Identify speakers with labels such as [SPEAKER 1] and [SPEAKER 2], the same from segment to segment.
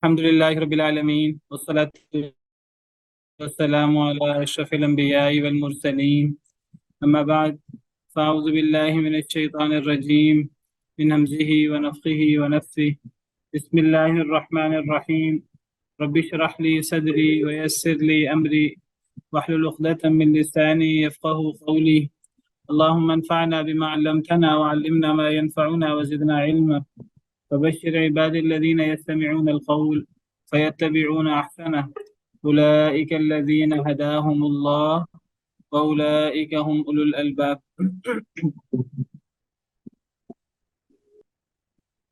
[SPEAKER 1] الحمد لله رب العالمين والصلاة والسلام على أشرف الأنبياء والمرسلين. أما بعد، فأعوذ بالله من الشيطان الرجيم من همزه ونفخه ونفثه. بسم الله الرحمن الرحيم. رب اشرح لي صدري ويسر لي أمري واحلل عقدة من لساني يفقه قولي. اللهم انفعنا بما علمتنا وعلمنا ما ينفعنا وزدنا علما. فبشر عبادي الذين يستمعون القول فيتبعون أحسنه. أولئك الذين هداهم الله وأولئك هم أولو الألباب.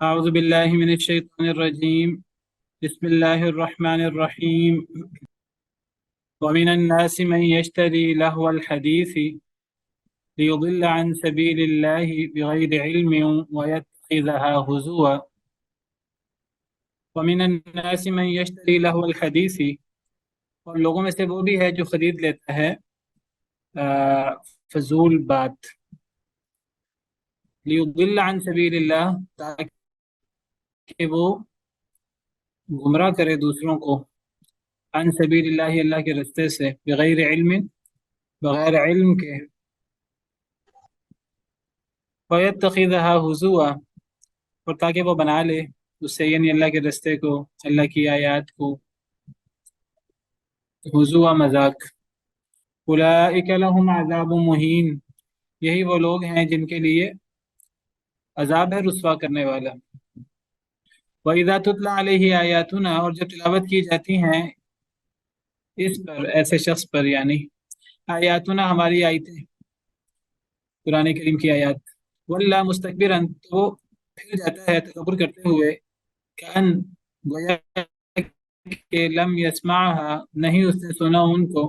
[SPEAKER 1] أعوذ بالله من الشيطان الرجيم. بسم الله الرحمن الرحيم. ومن الناس من يشتري لهو الحديث ليضل عن سبيل الله بغير علم ويتخذها هزوا. ومن الناس من يشتري لهو الحديث، اور لوگوں میں سے وہ بھی ہے جو خرید لیتا ہے فضول بات. لیضل عن سبیل اللہ، تاکہ وہ گمراہ کرے دوسروں کو، عن سبیل اللہ، اللہ کے رستے سے، بغیر علم، بغیر علم کے، وَيَتَّخِذَهَا هُزُوًا، اور تاکہ وہ بنا لے اس سے، یعنی اللہ کے رستے کو، اللہ کی آیات کو، ہزوا، مذاق. اولئک لہم عذاب مہین، یہی وہ لوگ ہیں جن کے لیے عذاب ہے رسوا کرنے والا. وَإِذَا تُتْلَى عَلَيْهِ آیاتنا، اور جب تلاوت کی جاتی ہیں اس پر، ایسے شخص پر، یعنی آیاتنا، ہماری آیتیں، قرآن کریم کی آیات، وَلَّا مُسْتَكْبِرًا، تو وہ پھر جاتا ہے تکبر کرتے ہوئے، کأن، گویا کہ لم يسمعها، نہیں اس نے سنا ان کو،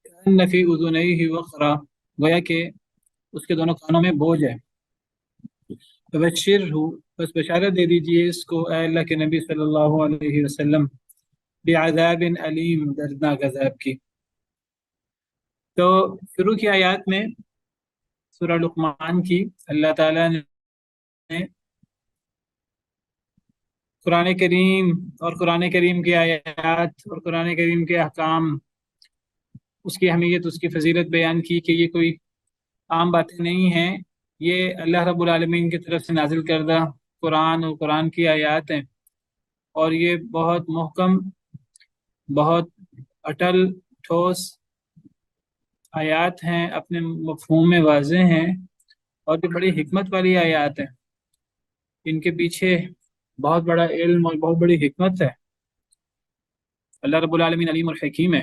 [SPEAKER 1] کأن فی اذنیہ وقرا، گویا کہ اس کے دونوں کانوں میں بوجھ ہے. فبشرہ، بس بشارت دے دیجئے اس کو اے اللہ کے نبی صلی اللہ علیہ وسلم، بعذاب علیم، دردناک عذاب کی. تو شروع کی آیات میں سورہ لقمان کی اللہ تعالیٰ نے قرآن کریم اور قرآن کریم کی آیات اور قرآن کریم کے احکام، اس کی اہمیت، اس کی فضیلت بیان کی کہ یہ کوئی عام باتیں نہیں ہیں، یہ اللہ رب العالمین کی طرف سے نازل کردہ قرآن اور قرآن کی آیات ہیں، اور یہ بہت محکم، بہت اٹل، ٹھوس آیات ہیں، اپنے مفہوم میں واضح ہیں، اور یہ بڑی حکمت والی آیات ہیں. ان کے پیچھے بہت بڑا علم اور بہت بڑی حکمت ہے. اللہ رب العالمین علیم الحکیم ہے،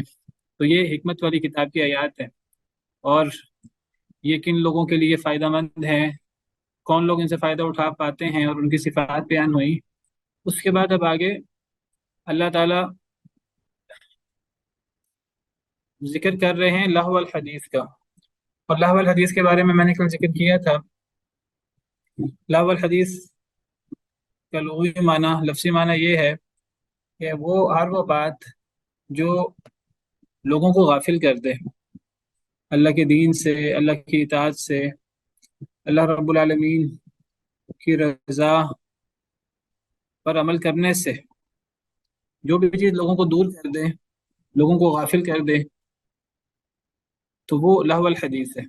[SPEAKER 1] تو یہ حکمت والی کتاب کی آیات ہیں. اور یہ کن لوگوں کے لیے فائدہ مند ہیں، کون لوگ ان سے فائدہ اٹھا پاتے ہیں، اور ان کی صفات بیان ہوئی. اس کے بعد اب آگے اللہ تعالیٰ ذکر کر رہے ہیں لہو الحدیث کا. اور لہو الحدیث کے بارے میں نے کل ذکر کیا تھا. لہو الحدیث کا لغوی معنی، لفظی معنی یہ ہے کہ ہر وہ بات جو لوگوں کو غافل کر دے اللہ کے دین سے، اللہ کی اطاعت سے، اللہ رب العالمین کی رضا پر عمل کرنے سے. جو بھی چیز لوگوں کو دور کر دے، لوگوں کو غافل کر دے، تو وہ لہو الحدیث ہے.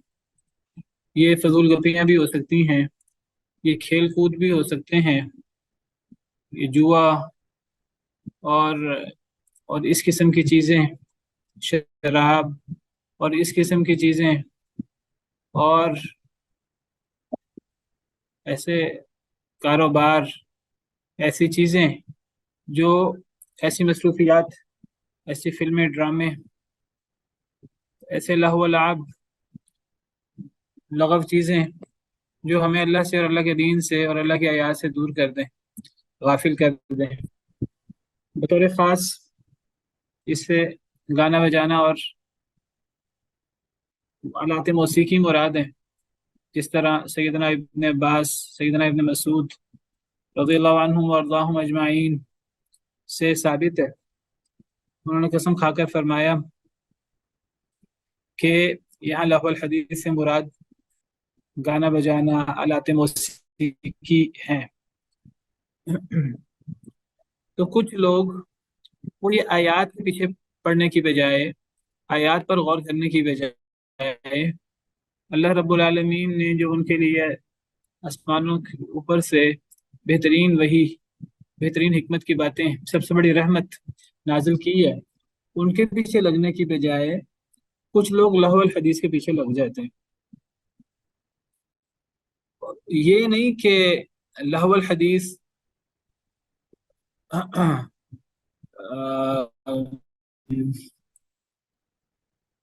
[SPEAKER 1] یہ فضول گپیاں بھی ہو سکتی ہیں، یہ کھیل کود بھی ہو سکتے ہیں، یہ جوا اور اس قسم کی چیزیں، شراب اور اس قسم کی چیزیں، اور ایسے کاروبار، ایسی چیزیں جو، ایسی مصروفیات، ایسی فلمیں، ڈرامے، ایسے لہو و لعب، لغو چیزیں جو ہمیں اللہ سے اور اللہ کے دین سے اور اللہ کی آیات سے دور کر دیں، غافل کر دیں. بطور خاص اس سے گانا بجانا اور آلات موسیقی مراد ہیں، جس طرح سیدنا ابن عباس، سیدنا ابن مسعود رضی اللہ عنہم وارضاہم اجمعین سے ثابت ہے. انہوں نے قسم کھا کر فرمایا کہ یہاں لہو الحدیث سے مراد گانا بجانا، آلات موسیقی ہیں. تو کچھ لوگ وہ یہ آیات کے پیچھے پڑھنے کی بجائے، آیات پر غور کرنے کی بجائے، اللہ رب العالمین نے جو ان کے لیے آسمانوں کے اوپر سے بہترین وحی، بہترین حکمت کی باتیں، سب سے بڑی رحمت نازل کی ہے، ان کے پیچھے لگنے کی بجائے کچھ لوگ لہو الحدیث کے پیچھے لگ جاتے ہیں۔ یہ نہیں کہ لہو الحدیث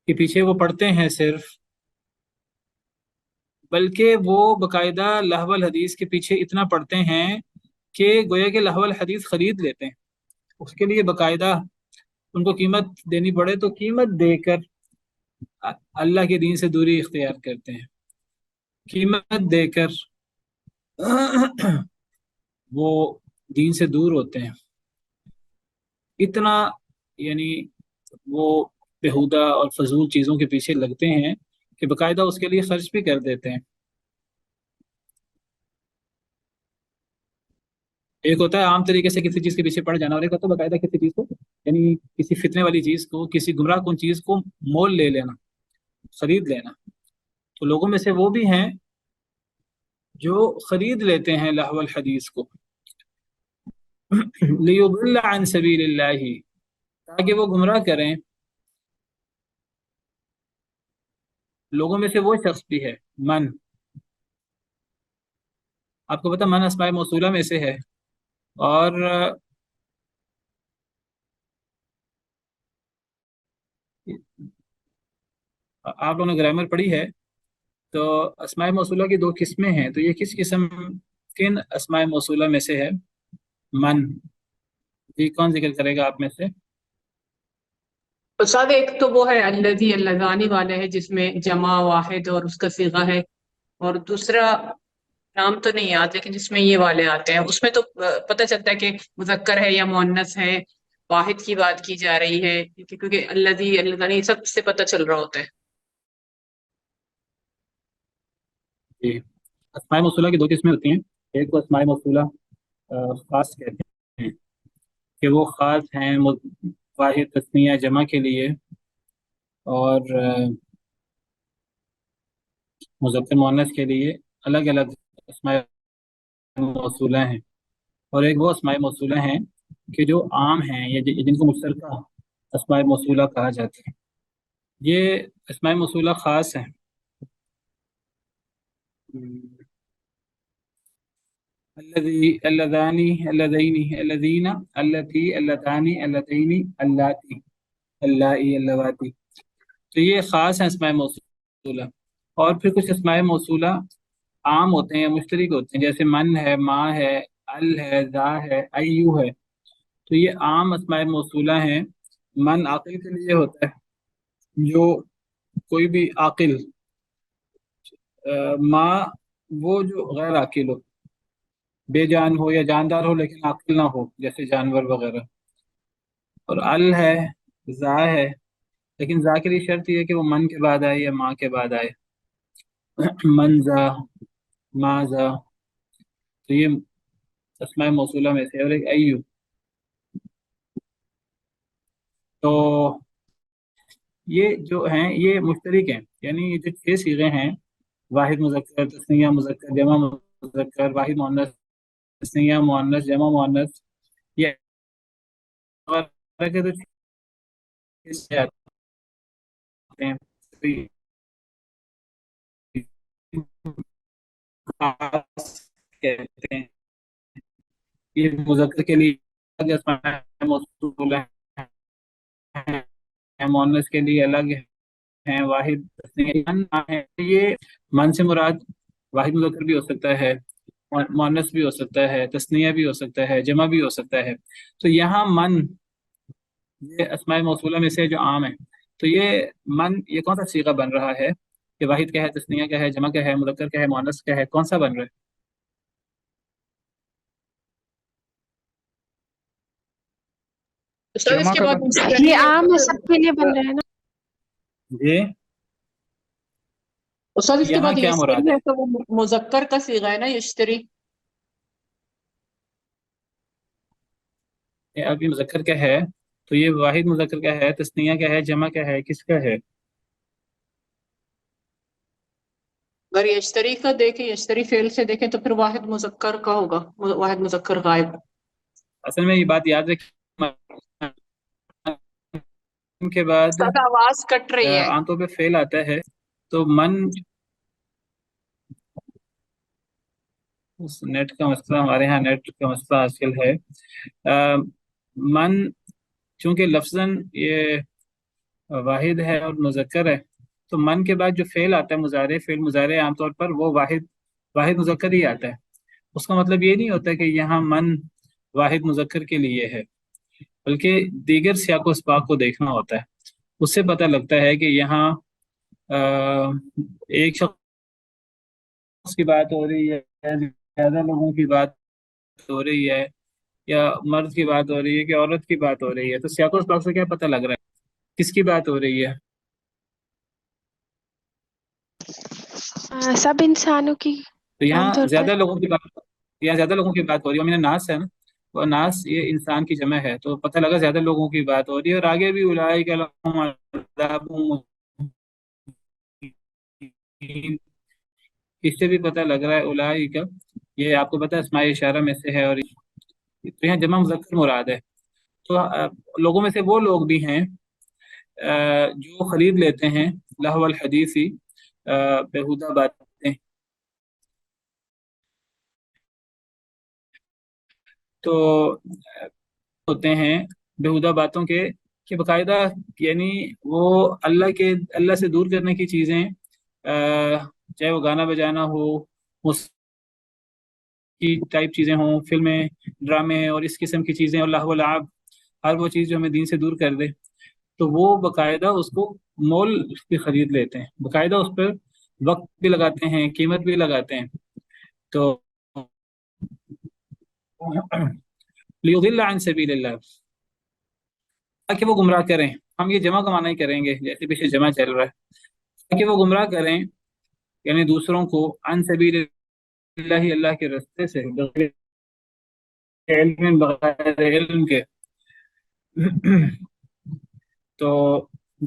[SPEAKER 1] کے پیچھے وہ پڑھتے ہیں صرف، بلکہ وہ باقاعدہ لہو الحدیث کے پیچھے اتنا پڑھتے ہیں کہ گویا کہ لہو الحدیث خرید لیتے ہیں، اس کے لیے باقاعدہ ان کو قیمت دینی پڑے تو قیمت دے کر اللہ کے دین سے دوری اختیار کرتے ہیں، قیمت دے کر وہ دین سے دور ہوتے ہیں، اتنا یعنی وہ بےہودہ اور فضول چیزوں کے پیچھے لگتے ہیں کہ باقاعدہ اس کے لیے خرچ بھی کر دیتے ہیں۔ ایک ہوتا ہے عام طریقے سے کسی چیز کے پیچھے پڑ جانا، اور ایک ہوتا ہے باقاعدہ کسی چیز کو، یعنی کسی فتنے والی چیز کو، کسی گمراہ کن چیز کو مول لے لینا، خرید لینا۔ تو لوگوں میں سے وہ بھی ہیں جو خرید لیتے ہیں لہو الحدیث کو، لیضل عن سبیل اللہ، تاکہ وہ گمراہ کریں۔ لوگوں میں سے وہ شخص بھی ہے من، آپ کو پتا من اسماء موصولہ میں سے ہے، اور آپ لوگوں نے گرامر پڑھی ہے تو اسماء موصولہ کی دو قسمیں ہیں، تو یہ کس قسم، کن اسماء موصولہ میں سے ہے من؟ یہ کون ذکر کرے گا آپ میں سے؟
[SPEAKER 2] استاد ایک تو وہ ہے الذی اللذانی والے ہے جس میں جمع واحد اور اس کا صیغہ ہے، اور دوسرا نام تو نہیں یاد لیکن جس میں یہ والے آتے ہیں، اس میں تو پتہ چلتا ہے کہ مذکر ہے یا مؤنث ہے، واحد کی بات کی جا رہی ہے، کیونکہ الذی اللذانی سب سے پتہ چل رہا ہوتا ہے۔
[SPEAKER 1] جی، اسماء موصولہ کی دو قسمیں ہوتی ہیں، ایک کو اسماء موصولہ خاص کہتے ہیں کہ وہ خاص ہیں واحد، تثنیہ، جمع کے لیے، اور مذکر مؤنث کے لیے الگ الگ اسماء موصولہ ہیں، اور ایک وہ اسماء موصولہ ہیں کہ جو عام ہیں یا جن کو مشترکہ اسماء موصولہ کہا جاتا ہے۔ یہ اسماء موصولہ خاص ہیں۔ الذی، اللذانی، اللذین، الذین، اللتی، اللتانی، اللتین، اللاتی، اللائی، اللواتی، تو یہ خاص ہیں اسماء موصولہ۔ اور پھر کچھ اسماء موصولہ عام ہوتے ہیں، مشترک ہوتے ہیں، جیسے من ہے، ما ہے، ال ہے، ذا ہے، ایو ہے، تو یہ عام اسماء موصولہ ہیں۔ من عاقل کے لیے ہوتا ہے، جو کوئی بھی عاقل، ما وہ جو غیر عاقل ہو، بے جان ہو یا جاندار ہو لیکن عاقل نہ ہو، جیسے جانور وغیرہ، اور ال ہے، ذا ہے، لیکن ذا کے لیے شرط یہ ہے کہ وہ من کے بعد آئے یا ماں کے بعد آئے، من ذا، ما ذا، تو یہ اسماء موصولہ میں سے۔ اور ایک ایو، تو یہ جو ہیں یہ مشترک ہیں، یعنی یہ جو 6 صیغے ہیں، واحد مذکر، تثنیہ مذکر، جمع مذکر، واحد مؤنث، تثنیہ مؤنث، جمع مؤنث، یہ وغیرہ کے تو 6 سے آتے ہیں۔ تو یہ خاص کہتے ہیں، یہ مذکر کے لیے الگ اسماء موصولہ ہیں، مؤنث کے لیے الگ ہیں، واحد تثنیہ من ہے، یہ من سے مراد واحد مذکر بھی ہو سکتا ہے، مؤنث بھی ہو سکتا ہے، تثنیہ بھی ہو سکتا ہے، جمع بھی ہو سکتا ہے۔ تو یہاں من یہ اسماء موصولہ میں سے جو عام ہے، تو یہ من یہ کون سا صیغہ بن رہا ہے کہ واحد کا ہے، تثنیہ کا ہے، جمع کا ہے، مذکر کا ہے، مؤنث کا ہے، کون سا بن رہا ہے؟
[SPEAKER 2] استاد اس
[SPEAKER 3] جمع
[SPEAKER 2] کے
[SPEAKER 3] کا
[SPEAKER 2] بعد
[SPEAKER 4] یہ عام ہے، سب کے لیے بن رہا ہے نا؟
[SPEAKER 1] جی،
[SPEAKER 2] استاد اس کے
[SPEAKER 1] یہاں
[SPEAKER 2] بعد
[SPEAKER 1] کیا مراد
[SPEAKER 2] یشتری
[SPEAKER 1] ہے؟
[SPEAKER 2] ہے تو وہ مذکر کا صیغہ ہے نا، یشتری۔
[SPEAKER 1] اب یہ مذکر کا ہے تو یہ واحد مذکر کا ہے، تثنیہ کا ہے، جمع کا ہے، کس کا ہے؟
[SPEAKER 2] اگر یشتری کا دیکھیں، یشتری فعل سے دیکھیں تو پھر واحد مذکر کا ہوگا، واحد مذکر غائب۔
[SPEAKER 1] اصل میں یہ بات یاد رکھیں کے بعد
[SPEAKER 2] سادہ آواز کٹ رہی ہے۔
[SPEAKER 1] عام طور پہ فعل آتا ہے تو من، نیٹ کا مسئلہ، ہمارے ہاں نیٹ کا مسئلہ آج کل ہے۔ من چونکہ لفظاً یہ واحد ہے اور مذکر ہے، تو من کے بعد جو فعل آتا ہے مضارع، فعل مضارع عام طور پر وہ واحد مذکر ہی آتا ہے۔ اس کا مطلب یہ نہیں ہوتا کہ یہاں من واحد مذکر کے لیے ہے، بلکہ دیگر سیاق و اسباق کو دیکھنا ہوتا ہے۔ اس سے پتہ لگتا ہے کہ یہاں ایک شخص کی بات ہو رہی ہے، زیادہ لوگوں کی بات ہو رہی ہے، یا مرد کی بات ہو رہی ہے کہ عورت کی بات ہو رہی ہے۔ تو سیاق و اسباق سے کیا پتہ لگ رہا ہے کس کی بات ہو رہی ہے؟
[SPEAKER 4] سب انسانوں کی
[SPEAKER 1] تو
[SPEAKER 4] عام
[SPEAKER 1] یہاں
[SPEAKER 4] طور پر۔
[SPEAKER 1] زیادہ لوگوں کی بات، یہاں زیادہ لوگوں کی بات ہو رہی ہے، ومن الناس ہے نا، وہ ناس یہ انسان کی جمع ہے، تو پتہ لگا زیادہ لوگوں کی بات ہو رہی ہے۔ اور آگے بھی اولئک لہم عذاب مہین، اس سے بھی پتہ لگ رہا ہے اولئک، یہ آپ کو پتہ ہے اسماء اشارہ میں سے ہے، اور تو یہاں جمع مذکر مراد ہے۔ تو لوگوں میں سے وہ لوگ بھی ہیں جو خرید لیتے ہیں لہو الحدیثی، بیہودہ باتیں، تو ہوتے ہیں بیہودہ باتوں کے کہ باقاعدہ، یعنی وہ اللہ سے دور کرنے کی چیزیں، چاہے وہ گانا بجانا ہو، موسیقی ٹائپ چیزیں ہوں، فلمیں، ڈرامے اور اس قسم کی چیزیں، اور لہو و لعب، ہر وہ چیز جو ہمیں دین سے دور کر دے، تو وہ باقاعدہ اس کو مول بھی خرید لیتے ہیں، باقاعدہ اس پر وقت بھی لگاتے ہیں، قیمت بھی لگاتے ہیں۔ تو لیضل عن سبیل اللہ، تاکہ وہ گمراہ کریں، ہم یہ جمع کا معنی ہی کریں گے جیسے پیچھے جمع چل رہا ہے، تاکہ وہ گمراہ کریں یعنی دوسروں کو، عن سبیل اللہ، اللہ کے راستے سے، بغیر علم، بغیر علم کے۔ تو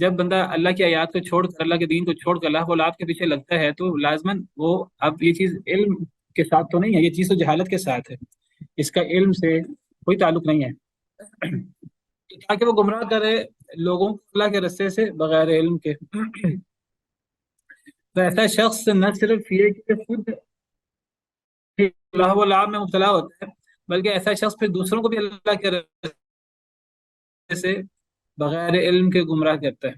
[SPEAKER 1] جب بندہ اللہ کی آیات کو چھوڑ کر، اللہ کے دین کو چھوڑ کر اللہ آپ کے پیچھے لگتا ہے، تو لازماً وہ، اب یہ چیز علم کے ساتھ تو نہیں ہے، یہ چیز تو جہالت کے ساتھ ہے، اس کا علم سے کوئی تعلق نہیں ہے، تاکہ وہ گمراہ کرے لوگوں کو اللہ کے رستے سے بغیر علم کے۔ تو ایسا شخص نہ صرف یہ کہ خود اللہ و لعب میں مبتلا ہوتا ہے، بلکہ ایسا شخص پھر دوسروں کو بھی اللہ کے رستے سے بغیر علم کے گمراہ کرتا ہے،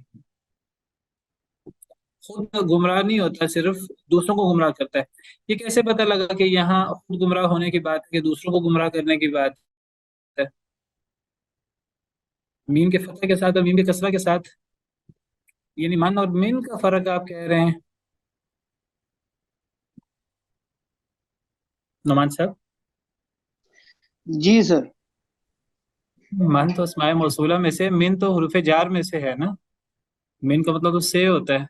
[SPEAKER 1] خود گمراہ نہیں ہوتا، صرف دوسروں کو گمراہ کرتا ہے۔ یہ کیسے پتہ لگا کہ یہاں خود گمراہ ہونے کی بات ہے کہ دوسروں کو گمراہ کرنے کی بات ہے؟ میم کے فتح کے ساتھ اور میم کے کسرہ کے ساتھ، یعنی من اور من کا فرق آپ کہہ رہے ہیں نعمان صاحب؟
[SPEAKER 3] جی سر۔
[SPEAKER 1] من تو اسماء موصولہ میں سے، من تو حروف جار میں سے ہے نا، من کا مطلب تو سے ہوتا ہے،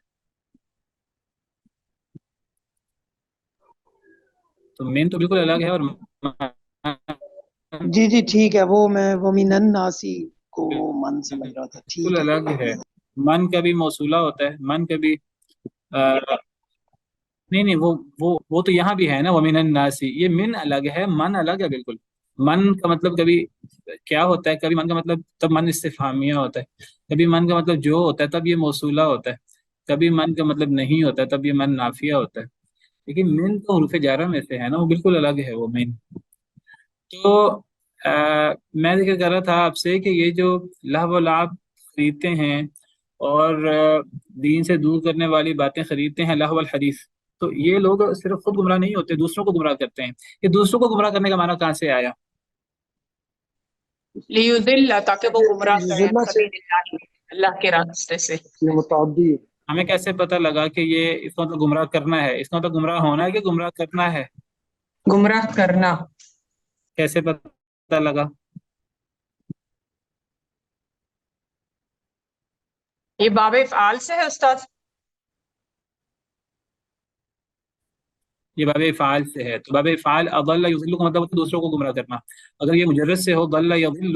[SPEAKER 1] تو من تو بالکل الگ ہے، اور
[SPEAKER 3] جی جی ٹھیک ہے، وہ میں ومن الناسی کو من سمجھ رہا تھا،
[SPEAKER 1] بالکل
[SPEAKER 3] ٹھیک ہے۔
[SPEAKER 1] الگ ہے۔ من کا بھی موصولہ ہوتا ہے، من کا بھی نہیں نہیں، وہ تو یہاں بھی ہے نا، ومن الناسی، یہ من الگ ہے، من الگ ہے بالکل۔ من کا مطلب کبھی کیا ہوتا ہے، کبھی من کا مطلب تب من استفہامیہ ہوتا ہے، کبھی من کا مطلب جو ہوتا ہے تب یہ موصولہ ہوتا ہے، کبھی من کا مطلب نہیں ہوتا ہے تب یہ من نافیہ ہوتا ہے، لیکن من تو حروف جارہ میں سے ہے نا، وہ بالکل الگ ہے وہ من۔ تو میں ذکر کر رہا تھا آپ سے کہ یہ جو لہو و لعب خریدتے ہیں اور دین سے دور کرنے والی باتیں خریدتے ہیں، لہو الحدیث، تو یہ لوگ صرف خود گمراہ نہیں ہوتے، دوسروں کو گمراہ کرتے ہیں۔ یہ دوسروں کو گمراہ کرنے کا معنی کہاں سے آیا؟
[SPEAKER 2] لیضل، تاکہ وہ گمراہ کریں
[SPEAKER 3] ذلہ سے
[SPEAKER 2] سبیل اللہ، اللہ کے راستے سے۔
[SPEAKER 3] یہ متعدی ہے۔
[SPEAKER 1] ہمیں کیسے پتہ لگا کہ یہ اس کا مطلب گمراہ کرنا ہے؟ اس کا مطلب گمراہ ہونا ہے کہ گمراہ کرنا ہے؟
[SPEAKER 2] گمراہ کرنا۔
[SPEAKER 1] کیسے پتہ لگا؟
[SPEAKER 2] یہ باب افعال سے ہے استاد۔
[SPEAKER 1] یہ باب افعال سے ہے، تو باب افعال اضل یضل کا مطلب ہوتا ہے دوسروں کو گمراہ کرنا۔ اگر یہ مجرد سے ہو ضل یضل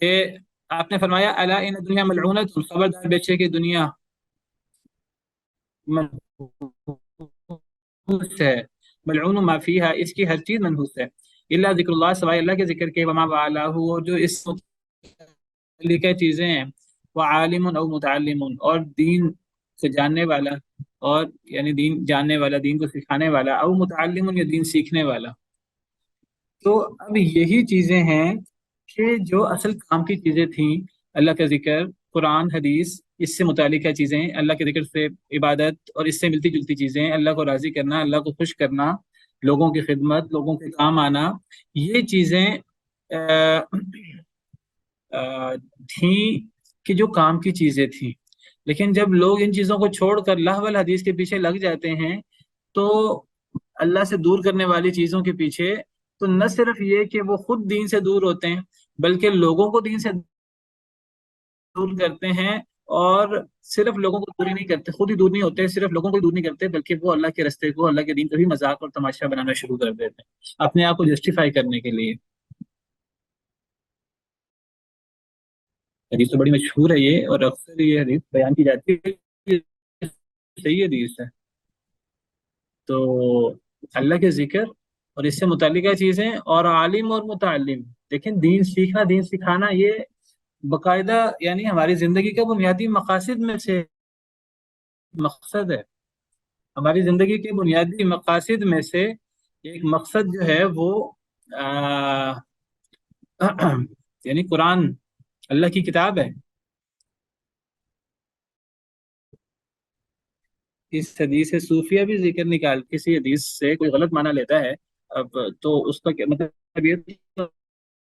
[SPEAKER 1] کہ آپ نے فرمایا الا ان دنیا ملعونۃ، خبردار بے شک کہ دنیا منحوس ہے، ملعون ما فیہا، اس کی ہر چیز منحوس ہے، الا ذکر اللہ، سوائے اللہ کے ذکر کے، وما والہ، اور جو اس متعلقہ چیزیں ہیں، وعالم او متعلم، اور دین سے جاننے والا، اور یعنی دین جاننے والا، دین کو سکھانے والا، او متعلم یا دین سیکھنے والا۔ تو اب یہی چیزیں ہیں کہ جو اصل کام کی چیزیں تھیں، اللہ کا ذکر، قرآن حدیث، اس سے متعلقہ چیزیں، اللہ کے ذکر سے عبادت، اور اس سے ملتی جلتی چیزیں، اللہ کو راضی کرنا، اللہ کو خوش کرنا، لوگوں کی خدمت، لوگوں کے کام آنا، یہ چیزیں تھیں کہ جو کام کی چیزیں تھیں۔ لیکن جب لوگ ان چیزوں کو چھوڑ کر لہو الحدیث کے پیچھے لگ جاتے ہیں، تو اللہ سے دور کرنے والی چیزوں کے پیچھے، تو نہ صرف یہ کہ وہ خود دین سے دور ہوتے ہیں، بلکہ لوگوں کو دین سے دور کرتے ہیں، اور صرف لوگوں کو دور ہی نہیں کرتے، خود ہی دور نہیں ہوتے، صرف لوگوں کو دور نہیں کرتے، بلکہ وہ اللہ کے رستے کو، اللہ کے دین کو بھی مذاق اور تماشا بنانا شروع کر دیتے ہیں اپنے آپ کو جسٹیفائی کرنے کے لیے۔ حدیث تو بڑی مشہور ہے یہ، اور اکثر یہ حدیث بیان کی جاتی ہے، یہ صحیح حدیث ہے۔ تو اللہ کے ذکر اور اس سے متعلقہ چیزیں، اور عالم اور متعلم، دیکھیں دین سیکھنا، دین سکھانا، یہ باقاعدہ یعنی ہماری زندگی کا بنیادی مقاصد میں سے مقصد ہے، ہماری زندگی کے بنیادی مقاصد میں سے ایک مقصد جو ہے وہ یعنی قرآن اللہ کی کتاب ہے۔ اس حدیث سے صوفیہ بھی ذکر نکال، کسی حدیث سے کوئی غلط معنی لیتا ہے، اب تو اس کا مطلب یہ تو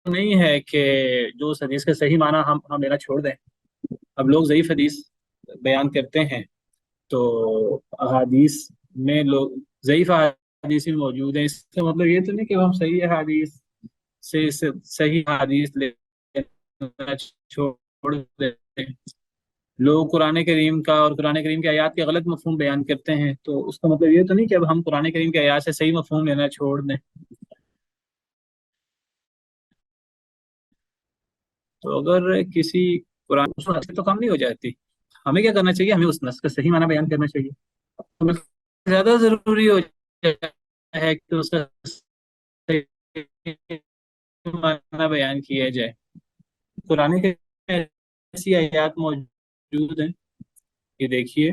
[SPEAKER 1] نہیں ہے کہ جو اس حدیث کا صحیح معنی ہم لینا چھوڑ دیں۔ اب لوگ ضعیف حدیث بیان کرتے ہیں، تو احادیث میں لوگ ضعیف احادیث بھی موجود ہیں، اس کا مطلب یہ تو نہیں کہ ہم صحیح احادیث سے صحیح حدیث لینا چھوڑ دیں۔ لوگ قرآن کریم کا اور قرآن کریم کی آیات کے غلط مفہوم بیان کرتے ہیں، تو اس کا مطلب یہ تو نہیں کہ اب ہم قرآن کریم کی آیات سے صحیح مفہوم لینا چھوڑ دیں۔ تو اگر کسی قرآن تو کم نہیں ہو جاتی، ہمیں کیا کرنا چاہیے؟ ہمیں اس نص کا صحیح معنی بیان کرنا چاہیے۔ ہمیں زیادہ ضروری ہو جاتا ہے کہ اس کا صحیح معنی بیان کیا جائے۔ قرآن کے ایسی آیات موجود ہیں کہ دیکھیے،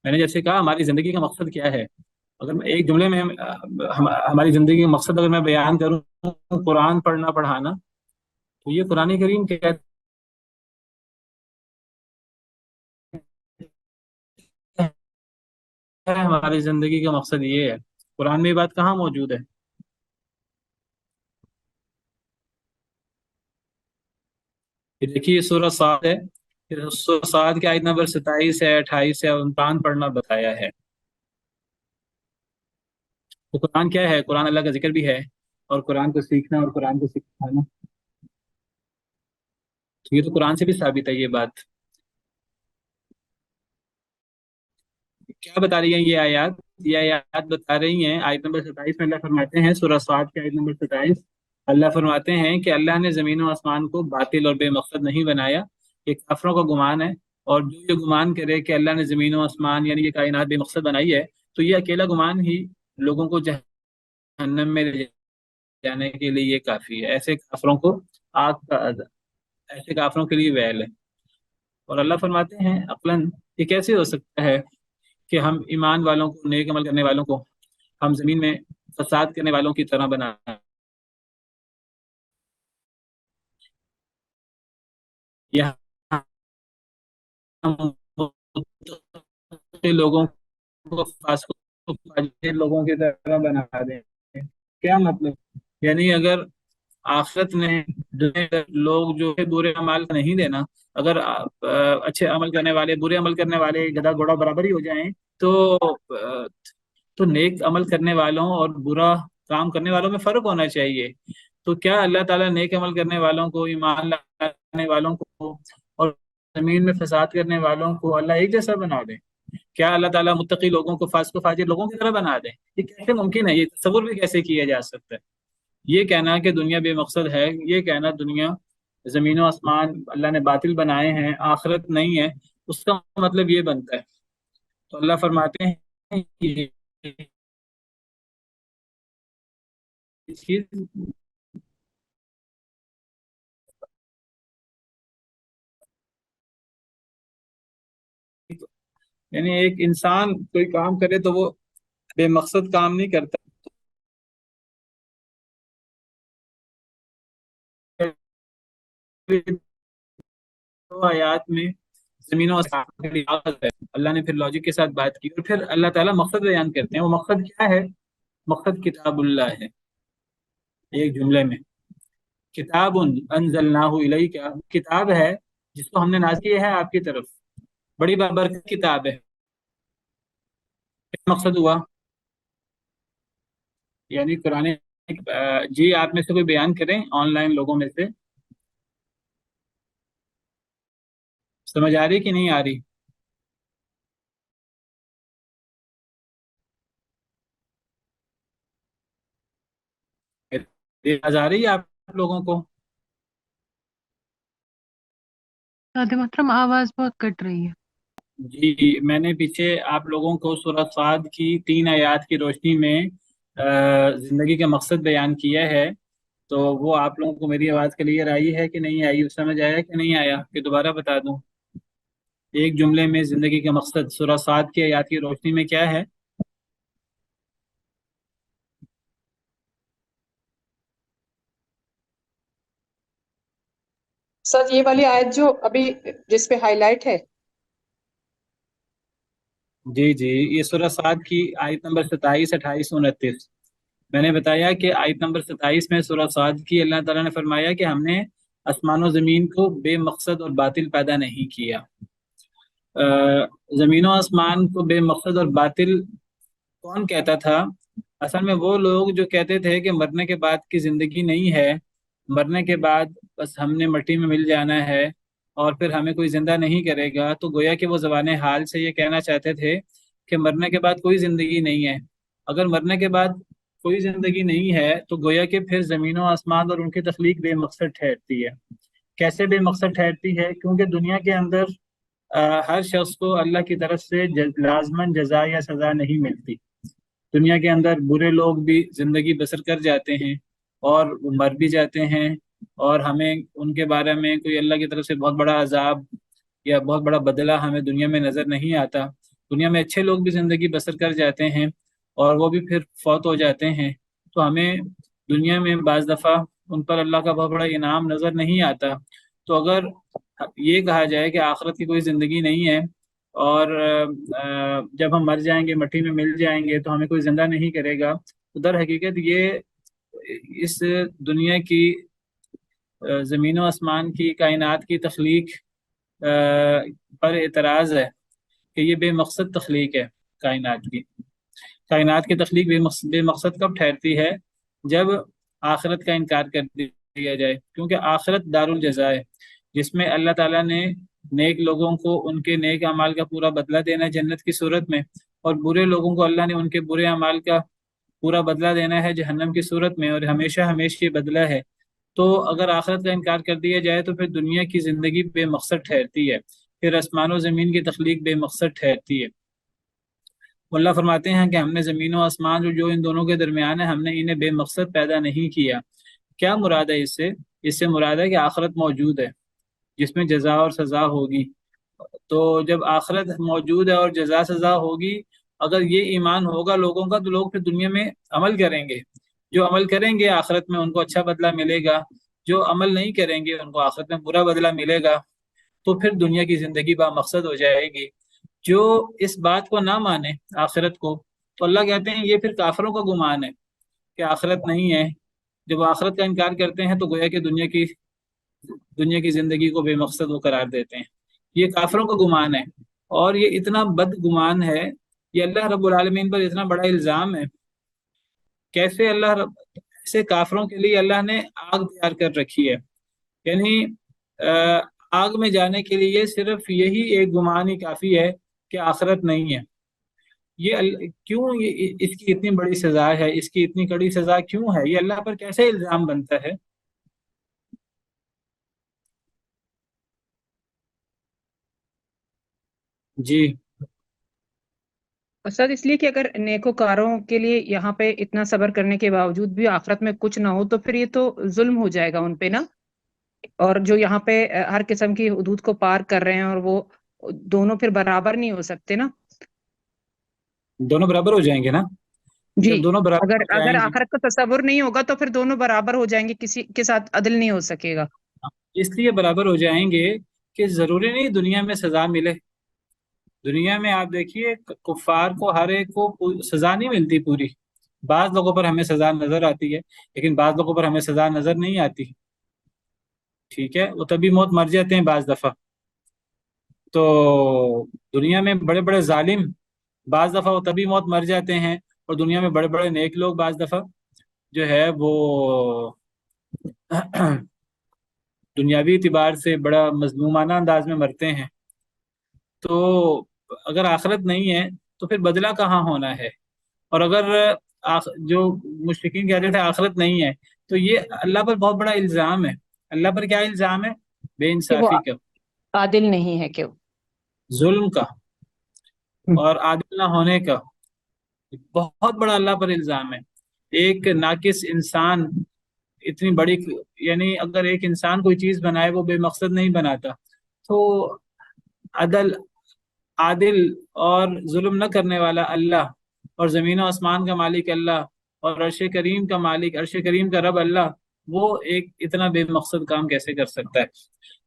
[SPEAKER 1] میں نے جیسے کہا ہماری زندگی کا مقصد کیا ہے، اگر میں ایک جملے میں ہماری زندگی کا مقصد اگر میں بیان کروں قرآن پڑھنا پڑھانا، تو یہ قرآن کریم کہتا ہے ہماری زندگی کا مقصد یہ ہے۔ قرآن میں یہ بات کہاں موجود ہے؟ یہ دیکھیے سورہ صاد ہے، سورہ صاد کے آیت نمبر 27 ہے، 28 ہے، 49 پڑھنا بتایا ہے۔ تو قرآن کیا ہے؟ قرآن اللہ کا ذکر بھی ہے، اور قرآن کو سیکھنا اور قرآن کو سکھانا، تو یہ تو قرآن سے بھی ثابت ہے یہ بات۔ کیا بتا رہی ہیں یہ آیات؟ یہ آیات بتا رہی ہیں، آیت نمبر 27 میں اللہ فرماتے ہیں، سورہ صاد کے آیت نمبر 27، اللہ فرماتے ہیں کہ اللہ نے زمین و آسمان کو باطل اور بے مقصد نہیں بنایا، یہ کافروں کا گمان ہے، اور جو یہ گمان کرے کہ اللہ نے زمین و آسمان یعنی یہ کائنات بے مقصد بنائی ہے، تو یہ اکیلا گمان ہی لوگوں کو جہنم میں لے جانے کے لیے یہ کافی ہے۔ ایسے کافروں کو آگ کا ایسے کافروں کے لیے ویل ہے۔ اور اللہ فرماتے ہیں عقلاً یہ کیسے ہو سکتا ہے کہ ہم ایمان والوں کو، نیک عمل کرنے والوں کو، ہم زمین میں فساد کرنے والوں کی طرح بنا یا ہم لوگوں کو فاسق و فاجر لوگوں کی طرح بنا دیں۔ کیا مطلب؟ یعنی اگر آخرت میں لوگ جو ہے برے اعمال کا نہیں دینا، اگر اچھے عمل کرنے والے برے عمل کرنے والے گدھا گھوڑا برابر ہی ہو جائیں، تو نیک عمل کرنے والوں اور برا کام کرنے والوں میں فرق ہونا چاہیے۔ تو کیا اللہ تعالیٰ نیک عمل کرنے والوں کو، ایمان لانے والوں کو، اور زمین میں فساد کرنے والوں کو اللہ ایک جیسا بنا دے؟ کیا اللہ تعالیٰ متقی لوگوں کو فاسق و فاجر لوگوں کی طرح بنا دے؟ یہ کیسے ممکن ہے؟ یہ تصور بھی کیسے کیا جا سکتا ہے؟ یہ کہنا کہ دنیا بے مقصد ہے، یہ کہنا دنیا زمین و آسمان اللہ نے باطل بنائے ہیں، آخرت نہیں ہے، اس کا مطلب یہ بنتا ہے۔ تو اللہ فرماتے ہیں کہ یہ چیز یعنی ایک انسان کوئی کام کرے تو وہ بے مقصد کام نہیں کرتا۔ دو آیات میں زمین و آسمان کا لحاظ ہے، اللہ نے پھر لاجک کے ساتھ بات کی، اور پھر اللہ تعالیٰ مقصد بیان کرتے ہیں۔ وہ مقصد کیا ہے؟ مقصد کتاب اللہ ہے۔ ایک جملے میں کتاب انزلناہ الیک، کتاب ہے جس کو ہم نے نازل کیا ہے آپ کی طرف، بڑی بابرکت کتاب ہے۔ کیا مقصد ہوا؟ یعنی قرآن، جی آپ میں سے کوئی بیان کریں آن لائن لوگوں میں سے، سمجھ آ رہی کہ نہیں آ رہی؟ آواز آ رہی ہے آپ لوگوں کو؟
[SPEAKER 5] سعد محترم آواز بہت کٹ رہی ہے۔
[SPEAKER 1] جی میں نے پیچھے آپ لوگوں کو سورہ صاد کی 3 آیات کی روشنی میں زندگی کا مقصد بیان کیا ہے، تو وہ آپ لوگوں کو میری آواز کلیئر آئی ہے کہ نہیں آئی؟ سمجھ آیا کہ نہیں آیا کہ دوبارہ بتا دوں؟ ایک جملے میں زندگی کا مقصد سورہ صاد کی آیات کی روشنی میں کیا ہے؟
[SPEAKER 2] سر یہ والی آیت جو ابھی جس پہ ہائی لائٹ ہے،
[SPEAKER 1] جی جی، یہ سورہ صاد کی آیت نمبر 27، 28، 29۔ میں نے بتایا کہ آیت نمبر 27 میں سورہ صاد کی اللہ تعالیٰ نے فرمایا کہ ہم نے آسمان و زمین کو بے مقصد اور باطل پیدا نہیں کیا۔ زمین و آسمان کو بے مقصد اور باطل کون کہتا تھا؟ اصل میں وہ لوگ جو کہتے تھے کہ مرنے کے بعد کی زندگی نہیں ہے، مرنے کے بعد بس ہم نے مٹی میں مل جانا ہے اور پھر ہمیں کوئی زندہ نہیں کرے گا، تو گویا کہ وہ زبان حال سے یہ کہنا چاہتے تھے کہ مرنے کے بعد کوئی زندگی نہیں ہے۔ اگر مرنے کے بعد کوئی زندگی نہیں ہے تو گویا کہ پھر زمین و آسمان اور ان کی تخلیق بے مقصد ٹھہرتی ہے۔ کیسے بے مقصد ٹھہرتی ہے؟ کیونکہ دنیا کے اندر ہر شخص کو اللہ کی طرف سے لازماً جزا یا سزا نہیں ملتی۔ دنیا کے اندر برے لوگ بھی زندگی بسر کر جاتے ہیں اور وہ مر بھی جاتے ہیں، اور ہمیں ان کے بارے میں کوئی اللہ کی طرف سے بہت بڑا عذاب یا بہت بڑا بدلہ ہمیں دنیا میں نظر نہیں آتا۔ دنیا میں اچھے لوگ بھی زندگی بسر کر جاتے ہیں اور وہ بھی پھر فوت ہو جاتے ہیں، تو ہمیں دنیا میں بعض دفعہ ان پر اللہ کا بہت بڑا انعام نظر نہیں آتا۔ تو اگر یہ کہا جائے کہ آخرت کی کوئی زندگی نہیں ہے اور جب ہم مر جائیں گے مٹی میں مل جائیں گے تو ہمیں کوئی زندہ نہیں کرے گا، تو در حقیقت یہ اس دنیا کی زمین و آسمان کی کائنات کی تخلیق پر اعتراض ہے کہ یہ بے مقصد تخلیق ہے۔ کائنات کی تخلیق بے مقصد کب ٹھہرتی ہے؟ جب آخرت کا انکار کر دیا جائے، کیونکہ آخرت دار الجزا ہے جس میں اللہ تعالیٰ نے نیک لوگوں کو ان کے نیک اعمال کا پورا بدلہ دینا ہے جنت کی صورت میں، اور برے لوگوں کو اللہ نے ان کے برے اعمال کا پورا بدلہ دینا ہے جہنم کی صورت میں، اور ہمیشہ ہمیشہ یہ بدلہ ہے۔ تو اگر آخرت کا انکار کر دیا جائے تو پھر دنیا کی زندگی بے مقصد ٹھہرتی ہے، پھر آسمان و زمین کی تخلیق بے مقصد ٹھہرتی ہے۔ اللہ فرماتے ہیں کہ ہم نے زمین و آسمان جو ان دونوں کے درمیان ہے، ہم نے انہیں بے مقصد پیدا نہیں کیا۔ کیا مراد ہے اس سے؟ اس سے مراد ہے کہ آخرت موجود ہے جس میں جزا اور سزا ہوگی۔ تو جب آخرت موجود ہے اور جزا سزا ہوگی، اگر یہ ایمان ہوگا لوگوں کا تو لوگ پھر دنیا میں عمل کریں گے۔ جو عمل کریں گے آخرت میں ان کو اچھا بدلہ ملے گا، جو عمل نہیں کریں گے ان کو آخرت میں برا بدلہ ملے گا۔ تو پھر دنیا کی زندگی با مقصد ہو جائے گی۔ جو اس بات کو نہ مانے آخرت کو، تو اللہ کہتے ہیں یہ پھر کافروں کا گمان ہے کہ آخرت نہیں ہے۔ جب وہ آخرت کا انکار کرتے ہیں تو گویا کہ دنیا کی زندگی کو بے مقصد وہ قرار دیتے ہیں۔ یہ کافروں کا گمان ہے، اور یہ اتنا بد گمان ہے، یہ اللہ رب العالمین پر اتنا بڑا الزام ہے۔ کیسے ایسے کافروں کے لیے اللہ نے آگ تیار کر رکھی ہے، یعنی آگ میں جانے کے لیے صرف یہی ایک گمان ہی کافی ہے کہ آخرت نہیں ہے۔ کیوں اس کی اتنی بڑی سزا ہے، اس کی اتنی کڑی سزا کیوں ہے؟ یہ اللہ پر کیسے الزام بنتا ہے؟ جی
[SPEAKER 2] اسد اس لیے کہ اگر نیکوکاروں کے لیے یہاں پہ اتنا صبر کرنے کے باوجود بھی آخرت میں کچھ نہ ہو تو پھر یہ تو ظلم ہو جائے گا ان پہ نا. اور جو یہاں پہ ہر قسم کی حدود کو پار کر رہے ہیں اور وہ دونوں پھر برابر نہیں ہو سکتے نا.
[SPEAKER 1] دونوں برابر ہو جائیں گے نا.
[SPEAKER 2] جی
[SPEAKER 1] جب دونوں برابر
[SPEAKER 2] اگر
[SPEAKER 1] ہو جائیں
[SPEAKER 2] اگر
[SPEAKER 1] گے،
[SPEAKER 2] آخرت کا تصور نہیں ہوگا تو پھر دونوں برابر ہو جائیں گے، کسی کے ساتھ عدل نہیں ہو سکے گا.
[SPEAKER 1] اس لیے برابر ہو جائیں گے کہ ضروری نہیں دنیا میں سزا ملے. دنیا میں آپ دیکھیے کفار کو ہر ایک کو سزا نہیں ملتی پوری. بعض لوگوں پر ہمیں سزا نظر آتی ہے، لیکن بعض لوگوں پر ہمیں سزا نظر نہیں آتی. ٹھیک ہے، وہ تبھی موت مر جاتے ہیں بعض دفعہ. تو دنیا میں بڑے بڑے ظالم بعض دفعہ وہ تبھی موت مر جاتے ہیں، اور دنیا میں بڑے بڑے نیک لوگ بعض دفعہ جو ہے وہ دنیاوی اعتبار سے بڑا مظلومانہ انداز میں مرتے ہیں. تو اگر آخرت نہیں ہے تو پھر بدلہ کہاں ہونا ہے؟ اور اگر جو مشرکین کہتے تھے آخرت نہیں ہے، تو یہ اللہ پر بہت بڑا الزام ہے. اللہ پر کیا الزام ہے؟ بے
[SPEAKER 2] کہ وہ
[SPEAKER 1] انصافی کا،
[SPEAKER 2] عادل نہیں ہے کہ
[SPEAKER 1] ظلم کا، اور عادل نہ ہونے کا. بہت بڑا اللہ پر الزام ہے. ایک ناقص انسان اتنی بڑی، یعنی اگر ایک انسان کوئی چیز بنائے وہ بے مقصد نہیں بناتا، تو عدل عادل اور ظلم نہ کرنے والا اللہ، اور زمین و آسمان کا مالک اللہ، اور عرش کریم کا مالک، عرش کریم کا رب اللہ، وہ ایک اتنا بے مقصد کام کیسے کر سکتا ہے؟